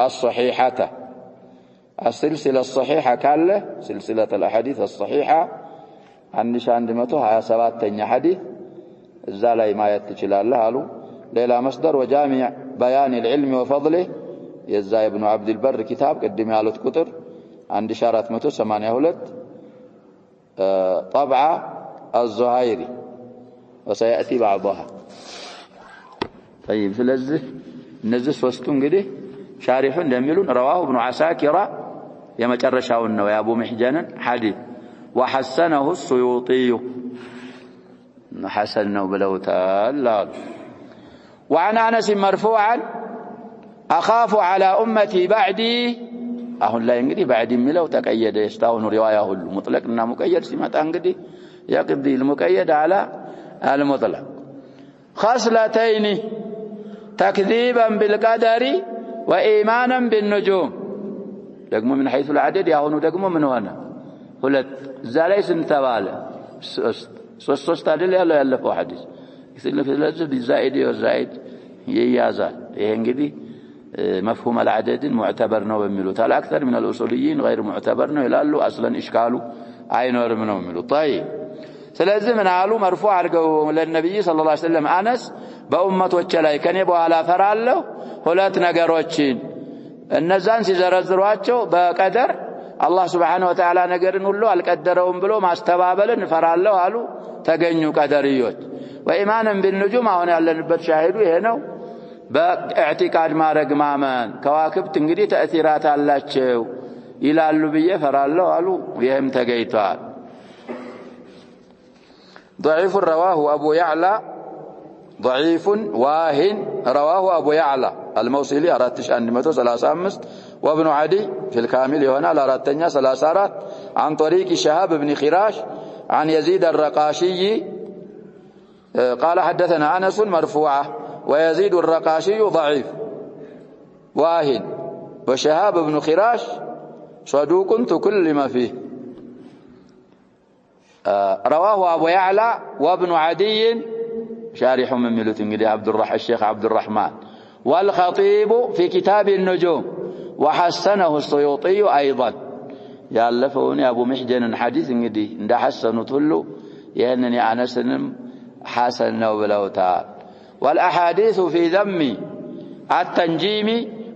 الصحيحة السلسلة الصحيحة كله سلسلة الأحاديث الصحيحة عن 1127 حديث እዛ ላይ ማየት ትችላለህ አሉ። ሌላ መስደር وجامع بيان العلم وفضله የዛ ኢብኑ عبد البر كتاب قدم ያሉት ቁጥር 1482 طبعة الزهيري وسيأتي بعضها طيب ስለዚህ እነዚህ ሶስቱ እንግዲህ ሻሪሑ እንደሚሉን رواه ابن عساكر የመጨረሻውን ነው የአቡ محجንን ሐዲስ وحسنه السيوطي حسن ነው ብለውታል። وعن أنس مرفوعا أخاف على أمتي بعدي አሁን ላይ እንግዲህ بعد የሚለው ተቀየደ። እስታሁን ሪዋያ ሁሉ ሙጥለቅና ሙቀየድ ሲመጣ እንግዲህ يقضي المقيد على المطلق. خصلتين تكذيبا بالقدر وإيمانا بالنجوم ደግሞ من حيث العدد ያሁኑ ደግሞ ምን ሆነ ሁለት እዛ ላይ ስንት ተባለ ሶስት አይደል ያለፈው ሐዲስ ስለዚህ ቢዛኢድ ወዛኢድ ይያዛል። ይሄ እንግዲህ مفهوم العدد معتبر ነው በሚሉት አልአክثر من الاصوليين غير معتبر ነው ይላሉ። اصلا اشكاله አይኖርም ነው የሚሉት። طيب ስለዚህ ምን አሉ مرفوع አድርገው ለነብይ ሰለላሁ ዐለይሂ ወሰለም አነስ በኡመቶች ላይ ከኔ በኋላ ፈራለሁ ሁለት ነገሮችን እነዛን ሲዘረዝሯቸው በቀደር አላህ Subhanahu Wa Ta'ala ነገርን ሁሉ አልቀደረውም ብሎ ማስተባበልን ፈራለሁ አሉ ተገኙ ቀደርዮች። ወኢማንን بالنجوم አሁን ያለንበት ሻሂዱ ይሄ ነው። በኢዕቲቃድ ማረግ ማመን ከዋክብት እንግዲህ ተእሲራት አላቸው ይላሉ ብዬ ፈራለሁ አሉ። ይሄም ተገይቷል። ضعيف رواه أبو يعلى ضعيف واهن رواه أبو يعلى الموصلي 4135 وابن عدي في الكامل هنا لارتنيا 34 عن طريق شهاب بن خراش عن يزيد الرقاشي قال حدثنا أنس مرفوعة ويزيد الرقاشي ضعيف واهن وشهاب بن خراش صدوق تكلم فيه. رواه أبو يعلى وابن عدي شارح من ملوت الشيخ عبد الرحمن والخطيب في كتاب النجوم وحسنه السيوطي أيضا يالفوني أبو محجن حديث انجدي اند حسنوا تلو يهنني أنسنم حسن وبلو تعالى. والأحاديث في ذم التنجيم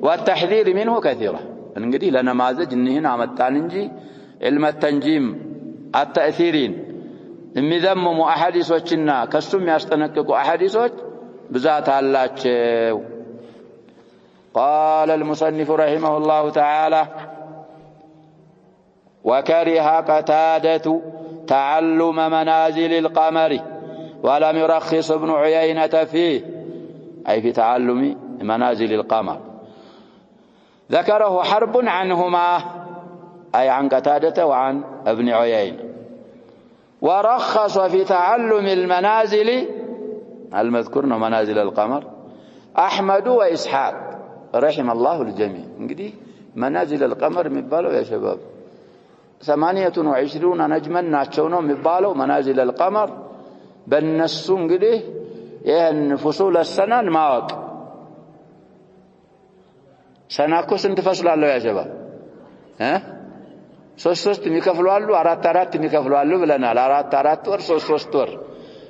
والتحذير منه كثيرة انجدي لنماذج انهنا عمتاننجي علم التنجيم التأثيرين የሚዘምሙ አሐዲሶችና ከሱም ያስጠነቅቁ አሐዲሶች ብዛት አላቸው። قال المصنف رحمه الله تعالى وكره قتادة تعلم منازل القمر ولم يرخص ابن عيينة فيه أي في تعلم منازل القمر. ذكره حرب عنهما أي عن قتادة وعن ابن عيينة. ورخص في تعلم المنازل المذكورن منازل القمر أحمد وإسحاق رحم الله الجميع. እንግዲህ منازل القمر የሚባለው يا شباب 28 نجما ናቸው ነው የሚባለው منازل القمر በእነሱ እንግዲህ ይሄን فصول السنة ማወቅ ሰናኮ ስንት ፈስላለሁ يا شباب ሶስት የሚከፍሉ አሉ አራት የሚከፍሉ አሉ ብለናል። አራት ወር ሶስት ወር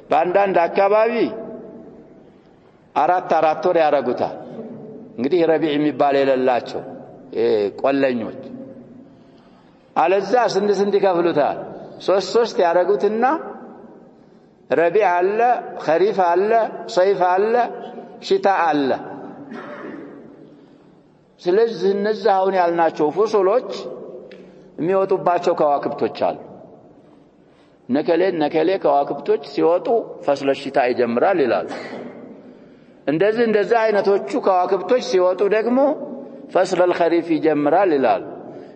በአንዳንድ አካባቢ አራት ወር ያረጉታል። እንግዲህ ረቢዕ የሚባል የሌላቸው ቆለኞች አለዛ ስንት ይከፍሉታል ሶስት ያረጉትና ረቢዕ አለ ኸሪፍ አለ ሰይፍ አለ ሽታ አለ። ስለዚህ እነዚህ አሁን ያልናቸው ፍሱሎች የሚወጡባቸው ከዋክብቶች አሉ። ነከሌ ከዋክብቶች ሲወጡ ፈስለ ሽታ ይጀምራል ይላሉ። እንደዚህ አይነቶቹ ከዋክብቶች ሲወጡ ደግሞ ፈስለ الخريف ይጀምራል ይላሉ።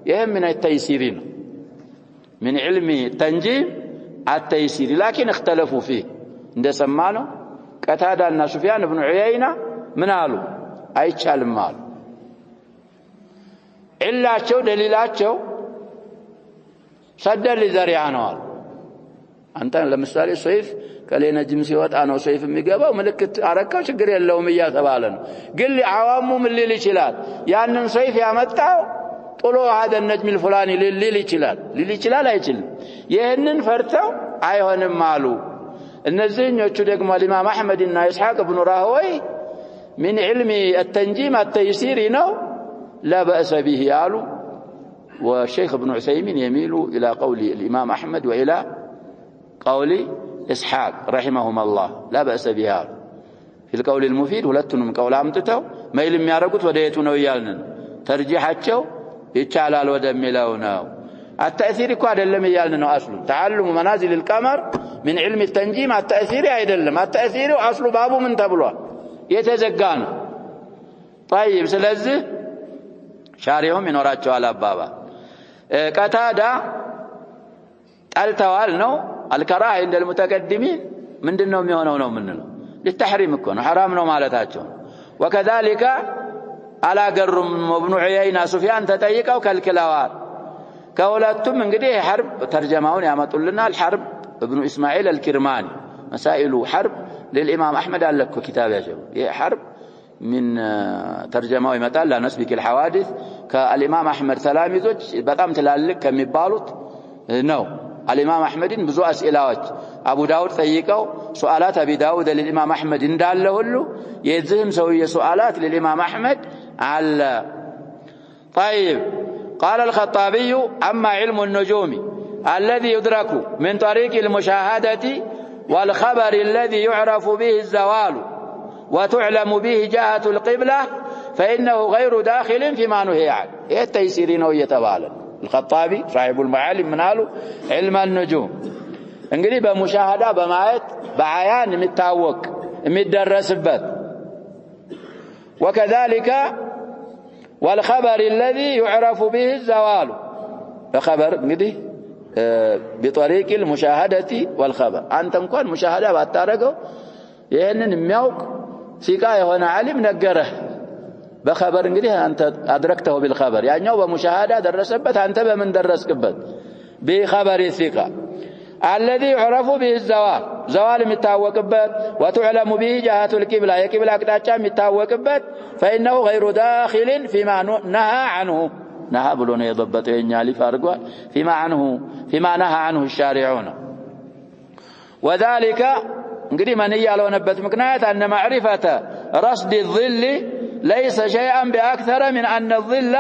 ይሄም من التيسير ነው من علم التنجيم التيسير لكن اختلفوا فيه እንደሰማነው ቀታዳና ሱፊያን ኢብኑ ዑየይና ምን አሉ አይቻልም አሉ። ኢላቸው ደሊላቸው ሰደል ዘሪያ ነው። አንተ ለምሳሌ ሰይፍ ከሌነጅም ሲወጣ ነው ሰይፍ የሚገባው ምልክት አረካው ችግር የለውም እያተባለ ነው ግን ለዓዋሙ ምን ሊል ይችላል ያንን ሰይፍ ያመጣው ጥሎ هذا النجم الفلاني ሊል ይችላል አይችልም ይሄንን ፈርተው አይሆንም አሉ እነዚህኞቹ ደግሞ ኢማም አህመድ እና ኢስሐቅ ኢብኑ ራህወይ من علم التنجيم التيسير ነው لا بأس به قالوا والشيخ ابن عثيمين يميل إلى قول الإمام أحمد وإلى قول إسحاق رحمهما الله لا بأس بها في القول المفيد ولتنم قول عمتته ما يلم يارقوت وديتو ነው ይያልን ተርጂሐቸው ይቻላል ወደሚለው ነው التأثير እኮ አይደለም ይያልን ነው አስሉ تعلم منازل القمر من علم التنجيم التأثير አይደለም التأثير አስሉ ባቡ ምን ተብሏል የተዘጋ ነው طيب ስለዚህ ሻሪዑም ይኖራቸዋል አባባ ቀታዳ ጣልተዋል ነው الكراهه عند المتقدمين ምንድነው የሚሆነው ነው ምንለው للتحريم እኮ ነው حرام ነው ማለታቸው وكذلك على قرم ابن عيينة سفيان تጠይቀው ከልክለዋል ከሁለቱም እንግዲህ حرب ተርጀማውን ያመጡልና الحرب ابن اسماعيل الكرماني مسائل حرب للامام احمد علق كتاب يا شباب حرب من ترجمه يمጣል لنسبك الحوادث كالامام احمد تلاميذዎች በጣም ትላልቅ ከሚባሉት ነው الامام احمدን ብዙ اسئላዎች ابو داود ጠይቀው سؤالات ابي داود للامام احمد እንዳለ ሁሉ የዚህም ሰውዬ سؤالات للامام احمد على طيب قال الخطابي اما علم النجوم الذي يدرك من طريق المشاهده والخبر الذي يعرف به الزوال وتعلم به جهة القبلة فإنه غير داخل فيما نهي عنه التيسيرين ويتبالا الخطابي صاحب المعالم مناله علم النجوم انقلي بمشاهدة بمايت بعيان متاوك متدرس بات وكذلك والخبر الذي يعرف به الزوال فخبر انقلي بطريق المشاهدة والخبر أنت እንኳን مشاهدة ባታረገው ይሄንን የሚያውቅ ሲቃ የሆነ ዓሊም ነገረህ በخبر እንግዲህ አንተ አድረክተው بالخبر ያኛው በሙሻሃዳ ደረሰበት አንተ በምን ደረስክበት بخبر الثقة الذي يعرف به الزوال زوال የሚታወቅበት وتعلم به جهة القبلة የቂብላ አቅጣጫ የሚታወቅበት فإنه غير داخل فيما نهى عنه نهى ብሎ ነው የضبጠው የኛ ሊፍ አድርጓል فيما نهى عنه الشارعون وذلك እንግዲህ ማን ያለውነበት ምክንያት أن معرفة رصد الظل ليس شيئا بأكثر من أن الظل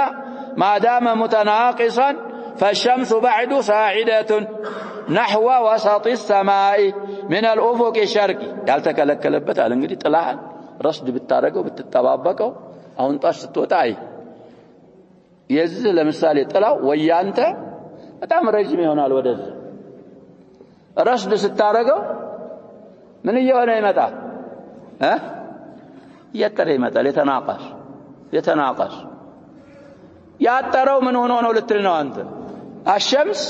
ما دام متناقصا فالشمس بعد صاعدة نحو وسط السماء من الأفق الشرقي ያልተከለከለበት አለ እንግዲህ ጥላህን ረስድ ብታረገው ብትጠባበቀው አሁን ጣሽ ስትወጣይ የዚህ ለምሳሌ ጥላው ወያንተ በጣም ረጅም ይሆናል ወደዚህ ረስድ ስታረገው ምን ይሆነ ይመጣል ያጠረ ይመጣል የተናቀስ ያጠረው ምን ሆኖ ነው ልትል ነው አንተ አሸምስ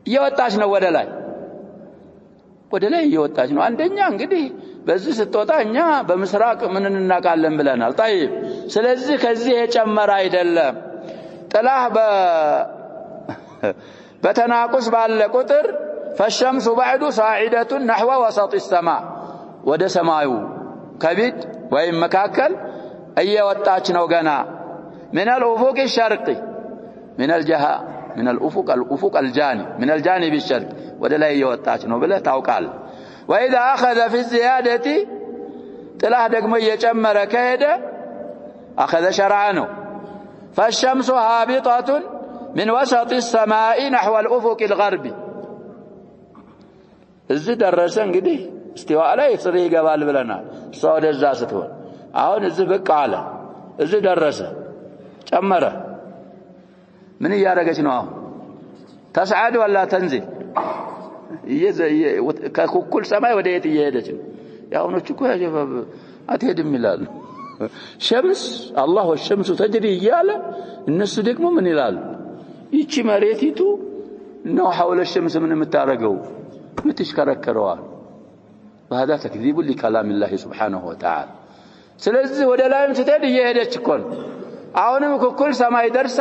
እየወጣች ነው ወደ ላይ እየወጣች ነው አንደኛ እንግዲህ በዚህ ስትወጣ እኛ በምስራቅ ምን እናቃለን ብለናል طيب ስለዚህ ከዚህ የጨመረ አይደለም ጥላህ በተናቁስ ባለ ቁጥር فالشمس بعد صاعدة نحو وسط السماء ወደ ሰማዩ ከቢድ ወይም መካከል እየወጣች ነው ገና من الأفق الشرقي من الجهة من الأفق الجانب من الجانب الشرقي ወደ ላይ እየወጣች ነው ብለህ ታውቃለህ وإذا أخذ في الزيادة ጥላህ ደግሞ እየጨመረ ከሄደ أخذ شرعا فالشمس هابطة من وسط السماء نحو الأفق الغربي እዚህ ደረሰ እንግዲህ استواء ላይ ፍሬ ይገባል ብለናል ሰው ወደዛ ስትሆን አሁን እዚህ በቃ አለ እዚህ ደረሰ ጨመረ ምን ያረጋች ነው አሁን ተስዓድ ወላ ተንዚል ከኩል ሰማይ ወደ የት እየሄደች ነው ያውኖች እኮ ያጀበብ አትሄድም ይላሉ ሸምስ አላህ ወሸምሱ ተጅሪ ይያለ እነሱ ደግሞ ምን ይላሉ ይቺ መሬቲቱ ነው حول الشمس ምን የምታረገው ምትሽከረከረዋ وهذا تكذيب لكلام الله سبحانه وتعالى ስለዚህ ወደ ላይም ስትሄድ እየሄደች እኮ ነው አሁንም ኩል ሰማይ ደርሳ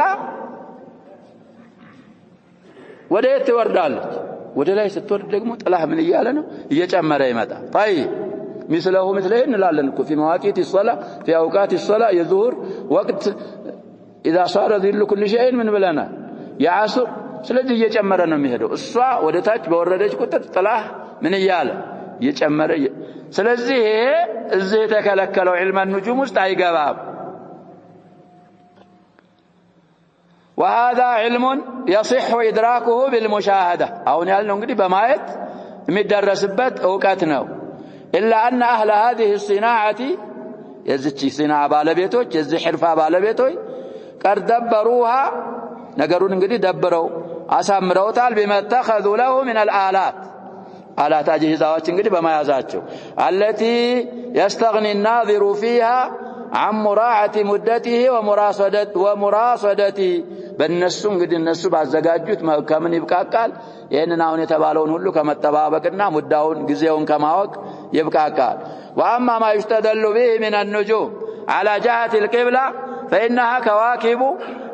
ወደ የት ትወርዳለች ወደ ላይ ስትወርድ ደግሞ ጥላህ ምን እያለ ነው እየጨመረ ይመጣ طيب مثله مثله እንላለን እኮ في مواقيت الصلاه في اوقات الصلاه የዙሁር ወቅት اذا صار ذل كل شيء من بلنا የዓሱር ስለዚህ እየጨመረ ነው የሚሄደው እሷ ወደ ታች በወረደች ቁጥር ጥላህ ምን እያለ እየጨመረ ስለዚህ እዚህ የተከለከለው علم النجوم ውስጥ አይገባም وهذا علم يصح ادراكه بالمشاهده አሁን ያልነው እንግዲህ በማየት የሚደረስበት ዕውቀት ነው الا ان اهل هذه الصناعه የዚች صناعه ባለቤቶች የዚህ ሕርፋ ባለቤቶች قد دبروها ነገሩን እንግዲህ ደብረው አሳምረውታል بمتخذ له من الآلات آلات أجهزة እንግዲህ በመያዛቸው التي يستغني الناظر فيها عن مراعاة مدته ومراصدته በእነሱ እንግዲህ እነሱ ባዘጋጁት ከምን ይብቃቃል ይሄንን አሁን የተባለውን ሁሉ ከመጠባበቅና ሙዳውን ጊዜውን ከማወቅ ይብቃቃል واما ما يستدل به من النجوم على جهة القبلة فإنها كواكب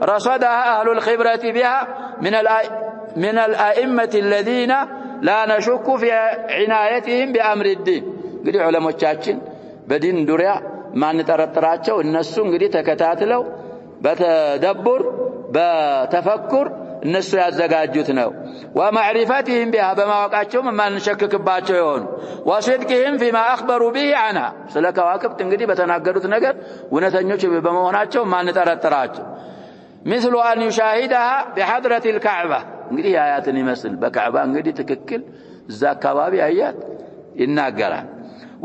رصدها أهل الخبرة بها من الأئمة الذين لا نشك في عنايتهم بأمر الدين እንግዲህ ዑለሞቻችን በዲን ዙሪያ ማን ተረጥራቸው እነሱ እንግዲህ ተከታትለው በተደብር በተፈኩር እነሱ ያዘጋጁት ነው ومعرفتهم بها በማወቃቸው ማን ሸክክባቸው ይሆን وصدقهم فيما اخبروا به عنها ስለከዋክብት እንግዲህ በተናገሩት ነገር እውነተኞች በመሆናቸው ማን ተረጥራቸው مثل ان يشاهدها بحضرة الكعبة እንግዲህ አያትን ይመስል በካዕባ እንግዲህ ትክክል እዛ አካባቢ አያት ይናገራል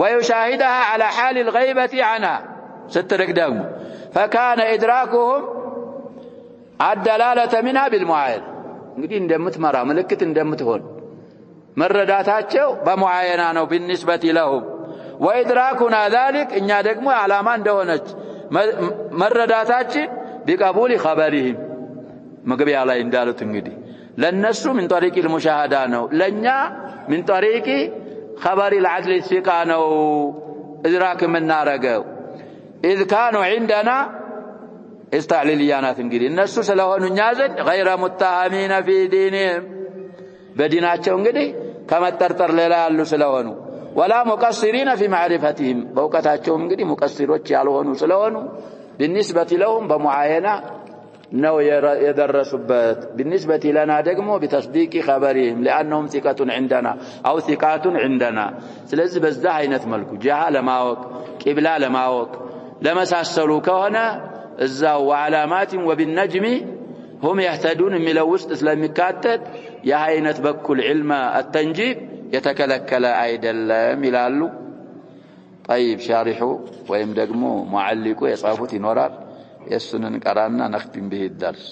ويشاهدها على حال الغيبة عنها سترك دم فكان إدراكهم الدلالة منها بالمعاينة እንግዲህ እንደምትመራ ምልክት እንደምትሆን መረዳታቸው በሙዓየና ነው بالنسبة لهم وإدراكنا ذلك እኛ ደግሞ ዓላማ እንደሆነች መረዳታችን بقبول خبرهم መግቢያ ላይ እንዳሉት እንግዲህ ለነሱ من طريق المشاهدة ነው ለኛ من طريق خبر العدل الثقة ነው إدراك የምናረገው إذ كانوا عندنا استعليليانات እንግዲህ እነሱ ስለሆኑ እኛ ዘንድ غير متهمين في دينهم በዲናቸው እንግዲህ ከመጠርጠር ሌላ ያሉ ስለሆኑ ولا مقصرين في معرفتهم በእውቀታቸው እንግዲህ ሙቀሲሮች ያልሆኑ ስለሆኑ بالنسبة لهم بمعاينة ነው የደረሱበት بالنسبة لنا ደግሞ بتصديق خبرهم لأنهم ثقة عندنا أو ثقات عندنا ስለዚህ በዛ አይነት መልኩ ጃሃ ለማወቅ ቂብላ ለማወቅ ለመሳሰሉ ከሆነ እዛው وعلامات وبالنجم هم يهتدون የሚለው ውስጥ ስለሚካተት የአይነት በኩል علم التنجيب የተከለከለ አይደለም ይላሉ طيب شارحوا ወይም ደግሞ ሙዓሊቁ የጻፉት ይኖራል የሱንን ቀራና نختم به الدرس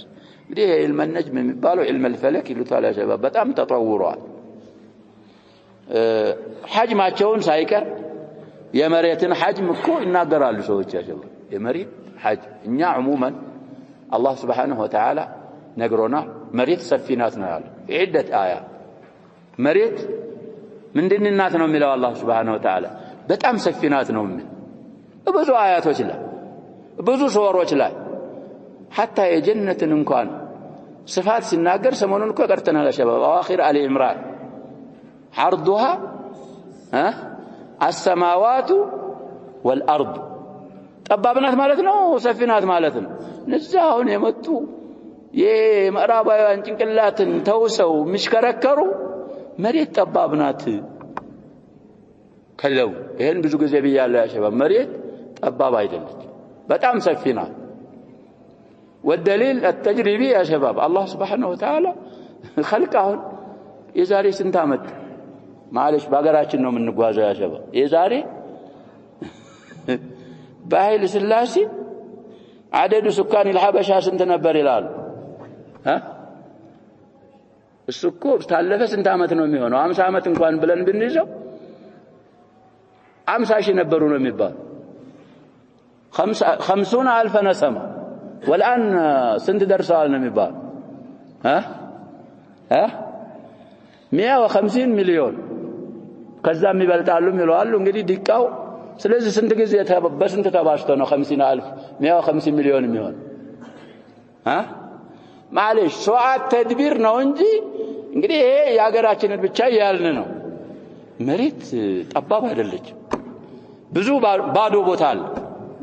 እንግዲህ علم النجم የሚባለው علم الفلك ይሉታል ያሸባብ በጣም ተጠውሯል ሐጅማቸውን ሳይቀር የመሬትን ሐጅም እኮ ይናገራሉ ሰዎች ያሸባብ የመሬት ሐጅም እኛ عموما الله سبحانه وتعالى ነግሮና መሬት ሰፊናት ነው ያለው عدة آيات መሬት ምንድንናት ነው የሚለው الله سبحانه وتعالى በጣም ሰፊናት ነው ምን ብዙ አያቶች ላይ ብዙ ሱወሮች ላይ حتى የጀነትን እንኳን صفات ሲናገር ሰሞኑን እኮ ቀርተናል شباب اواخر ال عمران عرضها السماوات والارض ጠባብናት ማለት ነው ሰፊናት ማለት ነው ንዛውን የመጡ የምዕራባውያን ጭንቅላትን ተውሰው ምሽከረከሩ መሬት ጠባብናት ከለው ይሄን ብዙ ጊዜ ብያለሁ ያ شباب መሬት ጠባብ አይደለች በጣም ሰፊናት والدليل التجريبي يا شباب الله سبحانه وتعالى خلقه የዛሬ ስንት አመት ማለሽ ባገራችን ነው የምንጓዘው ያ شباب የዛሬ በኃይለ ሥላሴ عدد سكان الحبشة ስንት ነበር ይላሉ እሱ እኮ ታለፈ ስንት አመት ነው የሚሆነው 50 አመት እንኳን ብለን ብንይዘው 50 ሺህ ነበሩ ነው የሚባል 50000 نسمة والآن سنت درسوا لنا የሚባል 150 ሚሊዮን ከዛም ይበልጣሉ ይላሉ እንግዲህ ዲቃው ስለዚህ ስንት ጊዜ በስንት ተባዝቶ ነው 50000 150 ሚሊዮን የሚሆን معلش ساعات تدبير ነው እንጂ እንግዲህ ይሄ ያገራችንን ብቻ ያልን ነው መሬት ጠባብ አይደለች ብዙ ባዶ ቦታ አለ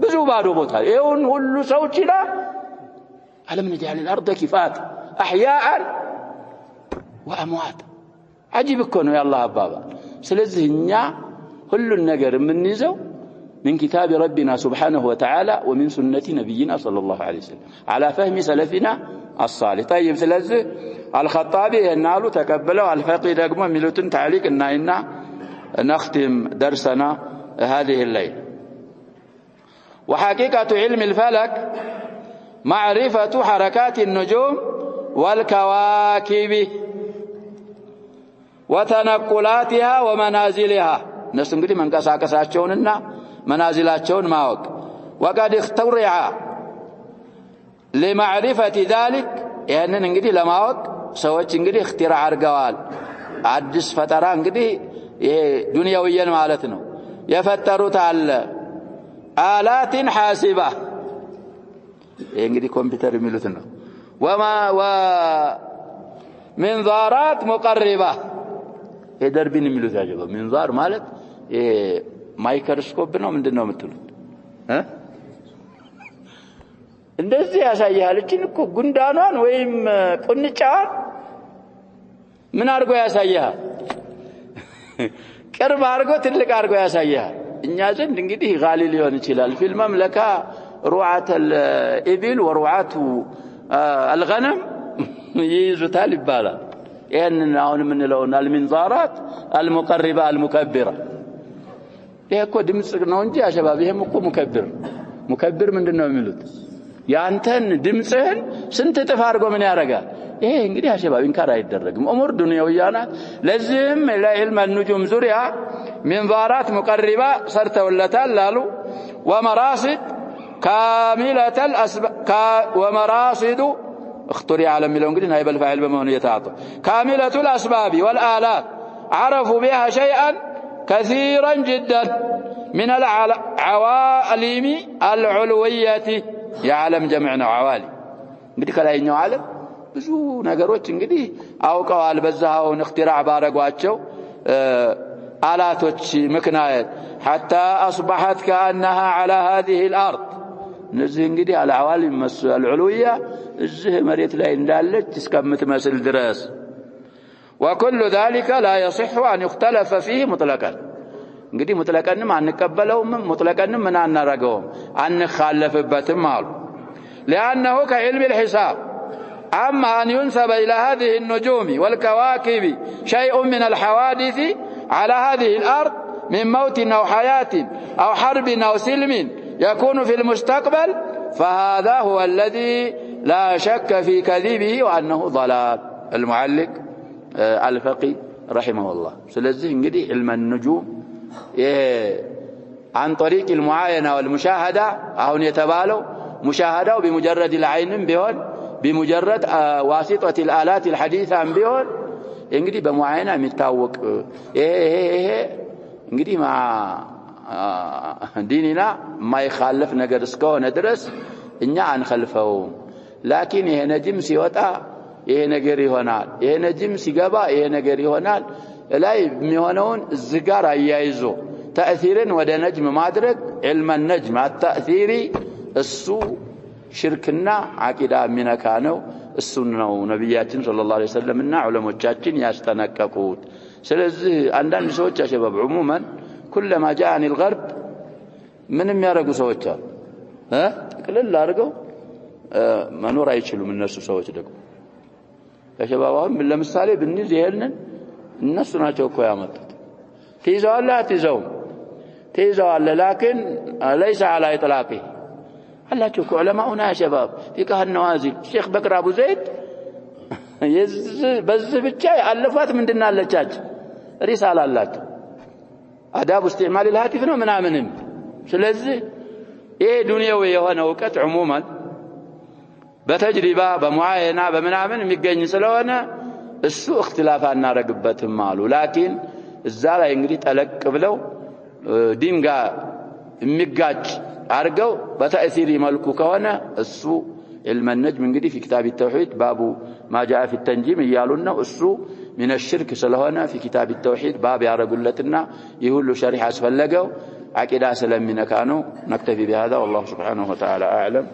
ብዙ ባዶ ቦታ ይሁን ሁሉ ሰው ይችላል አለም نجعل الارض كفات احياء واموات عجيب እኮ ነው ያላህ አባባ ስለዚህ እኛ ሁሉን ነገር የምንይዘው من كتاب ربنا سبحانه وتعالى ومن سنة نبينا صلى الله عليه وسلم على فهم سلفنا الصالح طيب ስለዚህ الخطابي ينالو تقبلوا الفقيه ደግሞ ሚሉትን تعليق እናይና نختم درسنا هذه الليلة وحقيقة علم الفلك معرفة حركات النجوم والكواكب وتنقلاتها ومنازلها الناس እንግዲህ መንቀሳቀሳቸውንና منازلاتهم ማወቅ وقد اخترع لمعرفة ذلك ያንን እንግዲህ ለማወቅ ሰዎች እንግዲህ اختراع አድርገዋል አዲስ ፈጠራ እንግዲህ ይሄ ዱንያውያን ማለት ነው የፈጠሩት አለ آلات حاسبة ይሄ እንግዲህ ኮምፒውተር የሚሉት ነው ومنظارات مقربة የደርቢን የሚሉት ያጀበው منظار ማለት ይሄ ማይክሮስኮፕ ነው ምንድነው የምትሉት እንደዚህ ያሳያል እቺን እኮ ጉንዳኗን ወይም ቁንጫዋን ምን አድርጎ ያሳያል ቅርብ አድርጎ ትልቅ አድርጎ ያሳያል እኛ ዘንድ እንግዲህ ጋሊ ሊሆን ይችላል في المملكة رعاة الإبل ورعاة الغنم يزوتال ይባላል ይሄንን አሁን የምንለውና المنظارات المقربة المكبرة ይሄ እኮ ድምጽ ነው እንጂ አሸባብ ይሄም እኮ ሙከብር ምንድነው የሚሉት ያንተን ድምጽህን ስንት ጥፍ አድርጎ ምን ያረጋል ይሄ እንግዲህ አሸባብ እንካራ አይደረግም ኡሙር ዱንያውያናት ለዚህም ለዕልም النجوم ዙሪያ منظارات مقربة ሰርተውለታል ላሉ ومراصد كاملة الأسباب ومراصد اخترع على مليون እንግዲህ نائب الفاعل በመሆኑ يتعاطف كاملة الأسباب والآلات عرفوا بها شيئا كثيرا جدا من العوالم العلوية يعلم جمعنا عوالم እንግዲህ ከላይኛው ዓለም ብዙ ነገሮች እንግዲህ አውቀዋል በዛውን اختراع ባረጓቸው آلاتዎች ምክንያት حتى أصبحت كأنها على هذه الأرض እነዚህ እንግዲህ العوالم العلوية እዚህ መሬት ላይ እንዳለች እስከምትመስል ድረስ وكل ذلك لا يصح أن يختلف فيه مطلقا እንግዲህ ሙጥለቀንም አንቀበለውም ሙጥለቀንም ምን አናረጋውም አንخالفበትም አሉ لانه كعلم الحساب اما ان ينسب الى هذه النجوم والكواكب شيء من الحوادث على هذه الارض من موت او حياه او حرب او سلم يكون في المستقبل فهذا هو الذي لا شك في كذبه وانه ضلال المعلق الفقيه رحمه الله ስለዚህ እንግዲህ علم النجوم عن طريق المعاينة والمشاهدة አሁን የተባለው مشاهدة بمجرد العين بيون بمجرد واسطة الآلات الحديثة بيون እንግዲህ በሙዓየና የሚታወቅ ይሄ እንግዲህ ማ ዲኒና ማይخالف ነገር እስከሆነ ድረስ እኛ አንخلፈው ላኪን ይሄ ነጅም ሲወጣ ይሄ ነገር ይሆናል ይሄ ነጅም ሲገባ ይሄ ነገር ይሆናል ላይ የሚሆነውን እዚህ ጋር አያይዞ ተአثيرን ወደ ነጅም ማድረግ علم النجم التأثيري እሱ ሽርክና አቂዳ ሚነካ ነው እሱ ነው ነብያችን ሰለላሁ ዐለይሂ ወሰለምና ዑለሞቻችን ያስተነቀቁት ስለዚህ አንዳንድ ሰዎች አሸባብ عموما كلما جاءني الغرب ምንም ያረጉ ሰዎች አሉ ጥቅልል አድርገው መኖር አይችሉም እነሱ ሰዎች ደግሞ አሸባባውን ለምሳሌ ብንይዝ ይሄንን እነሱ ናቸው እኮ ያመጡት تيزوال لكن ليس على إطلاقه አላችሁ እኮ ዑለማኡና يا شباب فقه النوازل ሼክ በክር አቡ ዘይድ በዚህ ብቻ ያለፋት ምንድነው አለቻች ሪሳላ አላቸው አዳብ استعمال الهاتف ነው ምናምንም ስለዚህ ይሄ ዱንያው የሆነ ዕውቀት عموما በተጅሪባ በሙዓየና በምናምን የሚገኝ ስለሆነ እሱ اختلاف አናረግበትም አሉ ላኪን እዛ ላይ እንግዲህ ጠለቅ ብለው ዲን ጋር የሚጋጭ አርገው በተአثيري መልኩ ከሆነ እሱ علم النجم እንግዲህ في كتاب التوحيد باب ما جاء في التنجيم እያሉን ነው እሱ من الشرك ስለሆነ في كتاب التوحيد باب ያረጉለትና ይህ ሁሉ ሸሪዓ አስፈለገው عقيدة ስለሚነካ ነው نكتفي بهذا والله سبحانه وتعالى أعلم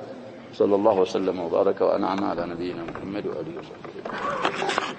صلى الله وسلم وبارك وأنعم على نبينا محمد وآله وصحبه